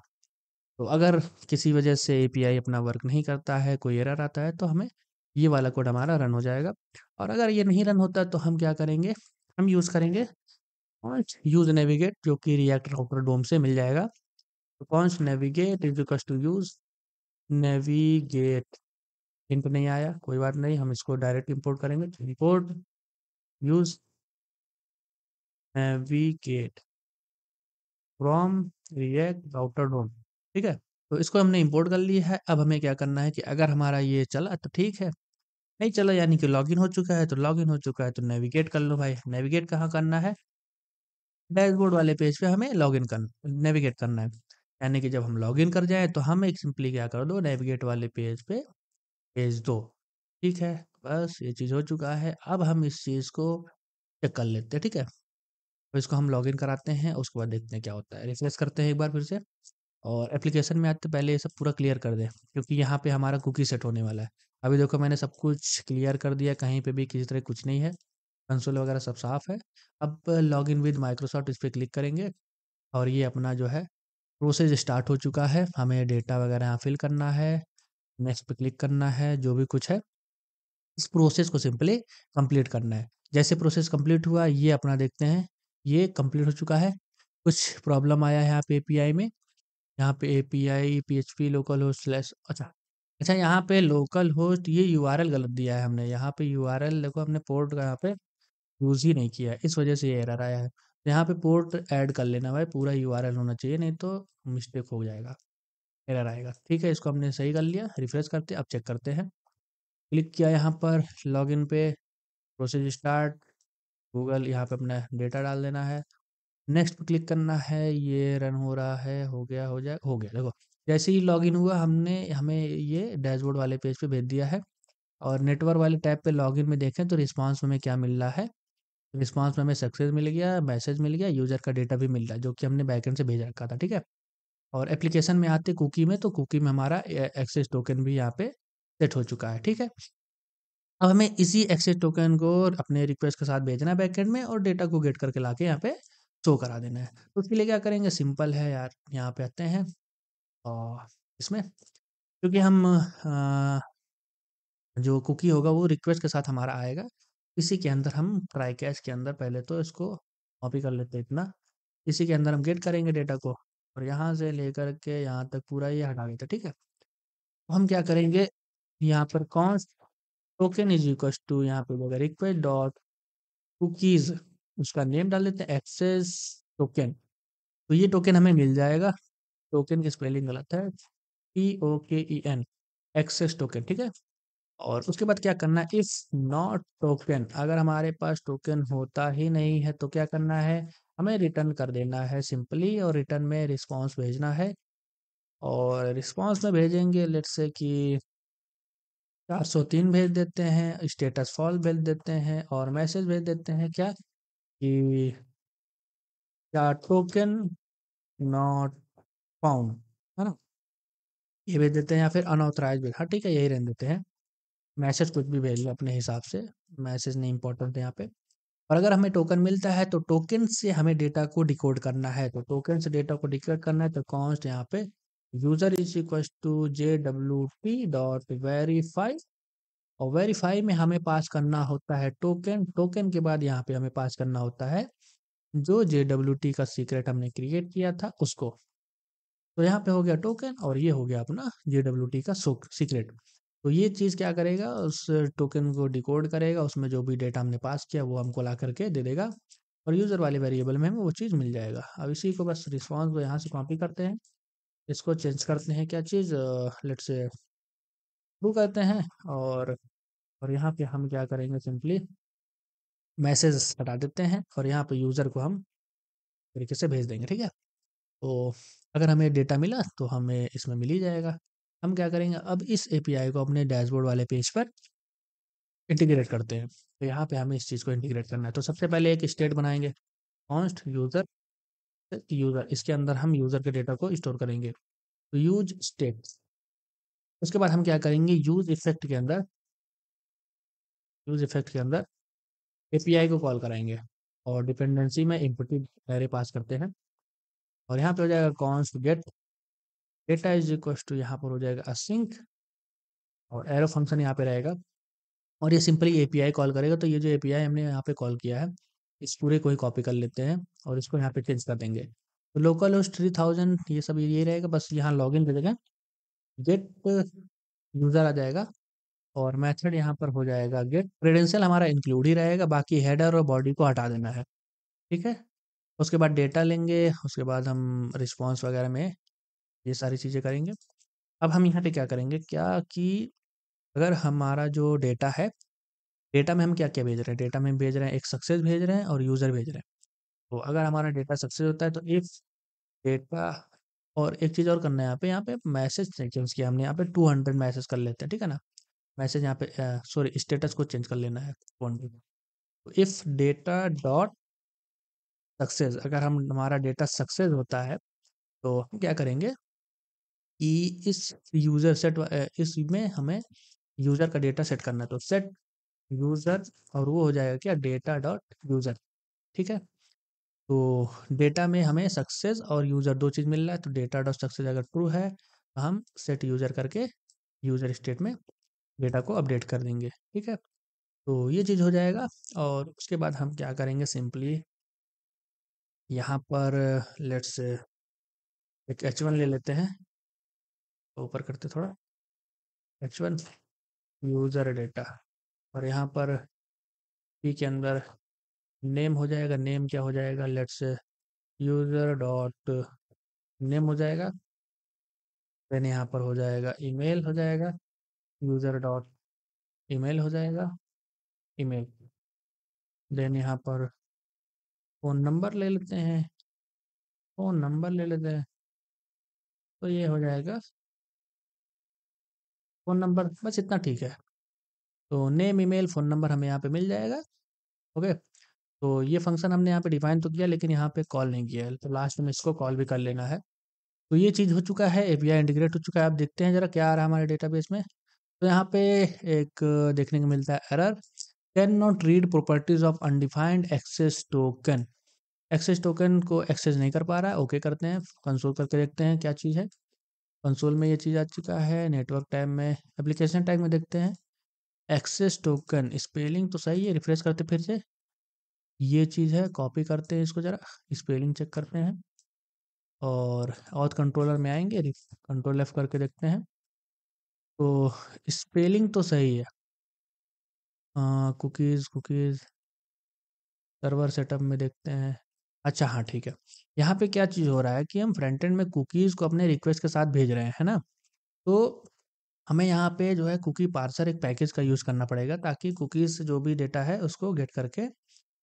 तो अगर किसी वजह से एपीआई अपना वर्क नहीं करता है, कोई एरर आता है, तो हमें ये वाला कोड हमारा रन हो जाएगा। और अगर ये नहीं रन होता तो हम क्या करेंगे, हम यूज़ करेंगे कॉन्स्ट यूज नेविगेट, जो कि रिएक्ट राउटर डोम से मिल जाएगा। तो const navigate is equal to use navigate, hint नहीं आया, कोई बात नहीं, हम इसको डायरेक्ट इंपोर्ट करेंगे, import use navigate from react router DOM, ठीक है। तो इसको हमने इंपोर्ट कर लिया है। अब हमें क्या करना है कि अगर हमारा ये चला तो ठीक है, नहीं चला यानी कि लॉगिन हो चुका है, तो लॉगिन हो चुका है तो नेविगेट कर लो भाई। नेविगेट कहाँ करना है, डैशबोर्ड वाले पेज पे हमें लॉगिन करना, नेविगेट करना है, यानी कि जब हम लॉगिन कर जाए तो हम एक सिंपली क्या कर दो, नेविगेट वाले पेज पे भेज दो, ठीक है। बस ये चीज़ हो चुका है। अब हम इस चीज़ को चेक कर लेते हैं, ठीक है। तो इसको हम लॉगिन कराते हैं, उसके बाद देखते हैं क्या होता है, रिफ्रेश करते हैं एक बार फिर से, और एप्लीकेशन में आते पहले ये सब पूरा क्लियर कर दें, क्योंकि यहाँ पे हमारा कुकी सेट होने वाला है। अभी देखो मैंने सब कुछ क्लियर कर दिया, कहीं पे भी किसी तरह कुछ नहीं है, कंसोल वगैरह सब साफ है। अब लॉगिन विद माइक्रोसॉफ्ट इस पे क्लिक करेंगे, और ये अपना जो है प्रोसेस स्टार्ट हो चुका है। हमें डेटा वगैरह यहाँ फिल करना है, नेक्स्ट पे क्लिक करना है, जो भी कुछ है इस प्रोसेस को सिंपली कंप्लीट करना है। जैसे प्रोसेस कंप्लीट हुआ, ये अपना देखते हैं, ये कंप्लीट हो चुका है। कुछ प्रॉब्लम आया है यहाँ पे एपीआई में, यहाँ पे API PHP local host slash, अच्छा अच्छा, यहाँ पे लोकल होस्ट ये यूआरएल गलत दिया है हमने, यहाँ पे यूआरएल देखो हमने पोर्ट का यहाँ पे यूज़ ही नहीं किया है, इस वजह से ये एरर आया है। तो यहाँ पे पोर्ट ऐड कर लेना भाई, पूरा यूआरएल होना चाहिए, नहीं तो मिस्टेक हो जाएगा, एरर आएगा, ठीक है। इसको हमने सही कर लिया, रिफ्रेश करते अब चेक करते हैं। क्लिक किया यहाँ पर लॉगिन पे, प्रोसेस स्टार्ट, गूगल, यहाँ पे अपना डेटा डाल देना है, नेक्स्ट पे क्लिक करना है, ये रन हो रहा है, हो गया, हो जाए, हो गया। देखो जैसे ही लॉगिन हुआ हमने, हमें ये डैशबोर्ड वाले पेज पे भेज दिया है। और नेटवर्क वाले टैब पे लॉगिन में देखें तो रिस्पांस में हमें क्या मिल रहा है, रिस्पांस में हमें सक्सेस मिल गया, मैसेज मिल गया, यूजर का डेटा भी मिल रहा है, जो कि हमने बैकएंड से भेज रखा था, ठीक है। और एप्लीकेशन में आते कुकी में, तो कुकी में हमारा एक्सेस टोकन भी यहाँ पे सेट हो चुका है, ठीक है। अब हमें इसी एक्सेस टोकन को अपने रिक्वेस्ट के साथ भेजना है बैकएंड में, और डेटा को गेट करके लाके यहाँ पे शो करा देना है। तो उसके लिए क्या करेंगे, सिंपल है यार, यहाँ पे आते हैं और इसमें, क्योंकि हम जो कुकी होगा वो रिक्वेस्ट के साथ हमारा आएगा, इसी के अंदर हम ट्राई कैच के अंदर पहले तो इसको कॉपी कर लेते हैं इतना, इसी के अंदर हम गेट करेंगे डेटा को, और यहाँ से लेकर के यहाँ तक पूरा ये हटा देते हैं, ठीक है। तो हम क्या करेंगे, यहाँ पर const token is equal to, यहाँ पे होगा रिक्वेस्ट डॉट कुकीज, उसका नेम डाल देते हैं एक्सेस टोकन, तो ये टोकन हमें मिल जाएगा। टोकन की स्पेलिंग गलत है, TOKEN, एक्सेस टोकन, ठीक है। और उसके बाद क्या करना है, इफ नॉट टोकन, अगर हमारे पास टोकन होता ही नहीं है तो क्या करना है, हमें रिटर्न कर देना है सिंपली, और रिटर्न में रिस्पांस भेजना है। और रिस्पांस में भेजेंगे लेट्स से कि 403 भेज देते हैं, स्टेटस फॉल्स भेज देते हैं और मैसेज भेज देते हैं क्या कि क्या टोकन नॉट फाउंड, है ना? ये भेज देते हैं या फिर अनऑथराइज्ड भेज, हाँ ठीक है, यही रहने देते हैं। मैसेज कुछ भी भेज लो अपने हिसाब से, मैसेज नहीं इंपॉर्टेंट है यहाँ पे। और अगर हमें टोकन मिलता है तो टोकन से हमें डेटा को डिकोड करना है, तो टोकन से डेटा को डिकोड करना है तो कॉन्स्ट यहाँ पे user is equal to JWT dot verify, और वेरीफाई में हमें पास करना होता है टोकन, टोकन के बाद यहाँ पे हमें पास करना होता है जो JWT का सीक्रेट हमने क्रिएट किया था उसको। तो यहाँ पे हो गया टोकन और ये हो गया अपना JWT का सीक्रेट। तो ये चीज़ क्या करेगा, उस टोकन को डिकोड करेगा, उसमें जो भी डेटा हमने पास किया वो हमको ला करके दे देगा और यूज़र वाले वेरिएबल में हमें वो चीज़ मिल जाएगा। अब इसी को बस रिस्पॉन्स को यहाँ से कॉपी करते हैं, इसको चेंज करते हैं क्या चीज़, लेट्स से ट्रू करते हैं, और यहाँ पे हम क्या करेंगे, सिंपली मैसेज हटा देते हैं और यहाँ पे यूज़र को हम तरीके से भेज देंगे, ठीक है? तो अगर हमें डेटा मिला तो हमें इसमें मिल ही जाएगा। हम क्या करेंगे, अब इस एपीआई को अपने डैशबोर्ड वाले पेज पर इंटीग्रेट करते हैं। तो यहाँ पे हमें इस चीज़ को इंटीग्रेट करना है। तो सबसे पहले एक स्टेट बनाएँगे, कॉन्स्ट यूज़र यूज़र, इसके अंदर हम यूज़र के डेटा को स्टोर करेंगे। तो यूज़ स्टेट, उसके बाद हम क्या करेंगे, यूज़ इफ़ेक्ट के अंदर एपीआई को कॉल कराएँगे और डिपेंडेंसी में इम्पटी एरे पास करते हैं और यहाँ पे हो जाएगा const get data is equals to, यहाँ पर हो जाएगा असिंक और एरो फंक्शन यहाँ पे रहेगा और ये सिंपली एपीआई कॉल करेगा। तो ये जो एपीआई हमने यहाँ पे कॉल किया है, इस पूरे को ही कॉपी कर लेते हैं और इसको यहाँ पे चेंज कर देंगे। तो लोकल होस्ट 3000 ये सब ये रहेगा, बस यहाँ लॉगिन की जगह गेट यूज़र आ जाएगा और मेथड यहाँ पर हो जाएगा गेट क्रेडेंशियल, हमारा इंक्लूड ही रहेगा, बाकी हेडर और बॉडी को हटा देना है, ठीक है? उसके बाद डेटा लेंगे, उसके बाद हम रिस्पॉन्स वगैरह में ये सारी चीज़ें करेंगे। अब हम यहाँ पे क्या करेंगे, क्या कि अगर हमारा जो डेटा है, डेटा में हम क्या-क्या भेज रहे हैं? डेटा में भेज रहे हैं, एक सक्सेस भेज रहे हैं और यूज़र भेज रहे हैं। तो अगर हमारा डेटा सक्सेस होता है तो इफ डेटा, और एक चीज़ और करना है यहाँ पे मैसेज चेंज किया हमने, यहाँ पे 200 मैसेज कर लेते हैं, ठीक है ना? मैसेज यहाँ पे सॉरी, स्टेटस को चेंज कर लेना है 200। तो इफ डेटा डॉट सक्सेस, अगर हम हमारा डेटा सक्सेस होता है तो हम क्या करेंगे कि इस यूज़र इसमें हमें यूज़र का डेटा सेट करना है। तो सेट यूज़र, और वो हो जाएगा क्या, डेटा डॉट यूज़र, ठीक है? तो डेटा में हमें सक्सेस और यूज़र 2 चीज़ मिल रहा है, तो डेटा डॉट सक्सेस अगर ट्रू है तो हम सेट यूज़र करके यूज़र स्टेट में डेटा को अपडेट कर देंगे, ठीक है? तो ये चीज़ हो जाएगा और उसके बाद हम क्या करेंगे, सिंपली यहाँ पर लेट्स एक H1 ले लेते हैं, ऊपर करते थोड़ा, H1 यूज़र डेटा, और यहाँ पर p के अंदर नेम हो जाएगा, नेम क्या हो जाएगा, लेट्स यूज़र डॉट नेम हो जाएगा। देन यहाँ पर हो जाएगा ईमेल हो जाएगा, यूज़र डॉट ईमेल हो जाएगा, ईमेल। देन यहाँ पर फ़ोन नंबर ले लेते हैं, फ़ोन नंबर ले लेते हैं, तो ये हो जाएगा फ़ोन नंबर, बस इतना ठीक है। तो नेम, ईमेल, फ़ोन नंबर हमें यहाँ पे मिल जाएगा, ओके। तो ये फंक्शन हमने यहाँ पे डिफाइन तो किया लेकिन यहाँ पे कॉल नहीं किया है, तो लास्ट में इसको कॉल भी कर लेना है। तो ये चीज़ हो चुका है, एपीआई इंटीग्रेट हो चुका है। आप देखते हैं ज़रा क्या आ रहा है हमारे डेटाबेस में। तो यहाँ पे एक देखने को मिलता है error, can not read properties of undefined access token. Access token को एक्सेस नहीं कर पा रहा है, ओके करते हैं, कंसोल करके देखते हैं क्या चीज़ है। कंसोल में ये चीज़ आ चुका है, नेटवर्क टैब में, एप्लीकेशन टैग में देखते हैं, एक्सेस टोकन स्पेलिंग तो सही है, रिफ्रेश करते फिर से, ये चीज़ है, कॉपी करते हैं इसको ज़रा, स्पेलिंग चेक करते हैं और ऑथ कंट्रोलर में आएंगे, कंट्रोल एफ करके देखते हैं, तो स्पेलिंग तो सही है। कुकीज़ कुकीज़ सर्वर सेटअप में देखते हैं, अच्छा हाँ ठीक है। यहाँ पे क्या चीज़ हो रहा है कि हम फ्रंट एंड में कुकीज़ को अपने रिक्वेस्ट के साथ भेज रहे हैं, है ना? तो हमें यहाँ पे जो है कुकी पार्सर एक पैकेज का यूज़ करना पड़ेगा ताकि कुकीज़ से जो भी डेटा है उसको गेट करके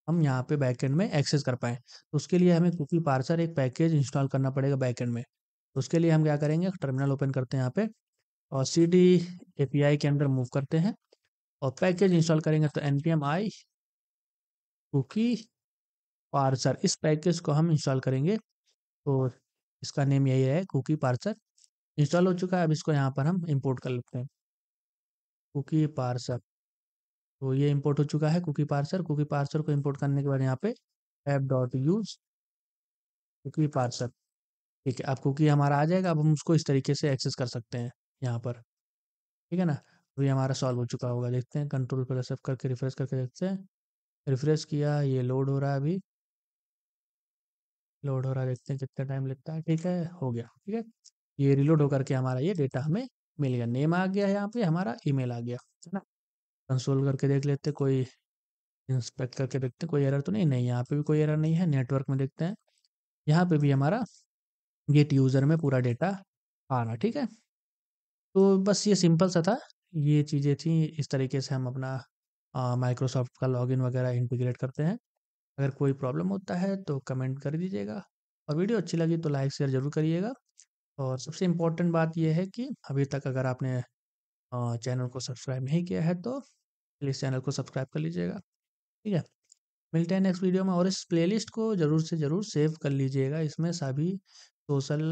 हम यहाँ पे बैकएंड में एक्सेस कर पाएँ। तो उसके लिए हमें कुकी पार्सर एक पैकेज इंस्टॉल करना पड़ेगा बैकएंड में। तो उसके लिए हम क्या करेंगे, टर्मिनल ओपन करते हैं यहाँ पे, और सीडी एपीआई के अंदर मूव करते हैं और पैकेज इंस्टॉल करेंगे तो npm i कुकी पार्सर, इस पैकेज को हम इंस्टॉल करेंगे। तो इसका नेम यही है, कुकी पार्सर। इंस्टॉल हो चुका है, अब इसको यहाँ पर हम इंपोर्ट कर लेते हैं, कुकी पार्सर। तो ये इंपोर्ट हो चुका है कुकी पार्सर को इंपोर्ट करने के बाद यहाँ पे app.use कुकी पार्सर, ठीक है। अब कुकी हमारा आ जाएगा, अब हम उसको इस तरीके से एक्सेस कर सकते हैं यहाँ पर, ठीक है ना। तो ये हमारा सॉल्व हो चुका होगा, देखते हैं कंट्रोल प्लस एफ करके रिफ्रेश करके देखते हैं। रिफ्रेश किया, ये लोड हो रहा है, अभी लोड हो रहा है, देखते हैं कितना टाइम लगता है। ठीक है, हो गया, ठीक है। ये रिलोड होकर के हमारा ये डेटा हमें मिल गया, नेम आ गया, यहाँ पे हमारा ईमेल आ गया, है ना। कंसोल करके देख लेते हैं, कोई इंस्पेक्ट करके देखते हैं कोई एरर तो नहीं, नहीं यहाँ पे भी कोई एरर नहीं है। नेटवर्क में देखते हैं, यहाँ पे भी हमारा गेट यूज़र में पूरा डेटा आ रहा, ठीक है। तो बस ये सिंपल सा था, ये चीज़ें थी, इस तरीके से हम अपना माइक्रोसॉफ्ट का लॉगिन वगैरह इंटीग्रेट करते हैं। अगर कोई प्रॉब्लम होता है तो कमेंट कर दीजिएगा, और वीडियो अच्छी लगी तो लाइक शेयर ज़रूर करिएगा। और सबसे इम्पोर्टेंट बात ये है कि अभी तक अगर आपने चैनल को सब्सक्राइब नहीं किया है तो प्लीज़ चैनल को सब्सक्राइब कर लीजिएगा, ठीक है। मिलते हैं नेक्स्ट वीडियो में, और इस प्लेलिस्ट को ज़रूर से ज़रूर सेव कर लीजिएगा, इसमें सभी सोशल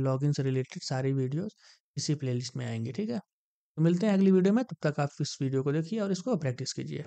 लॉगिन से रिलेटेड सारी वीडियोस इसी प्लेलिस्ट में आएंगे, ठीक है। तो मिलते हैं अगली वीडियो में, तब तक आप इस वीडियो को देखिए और इसको प्रैक्टिस कीजिए।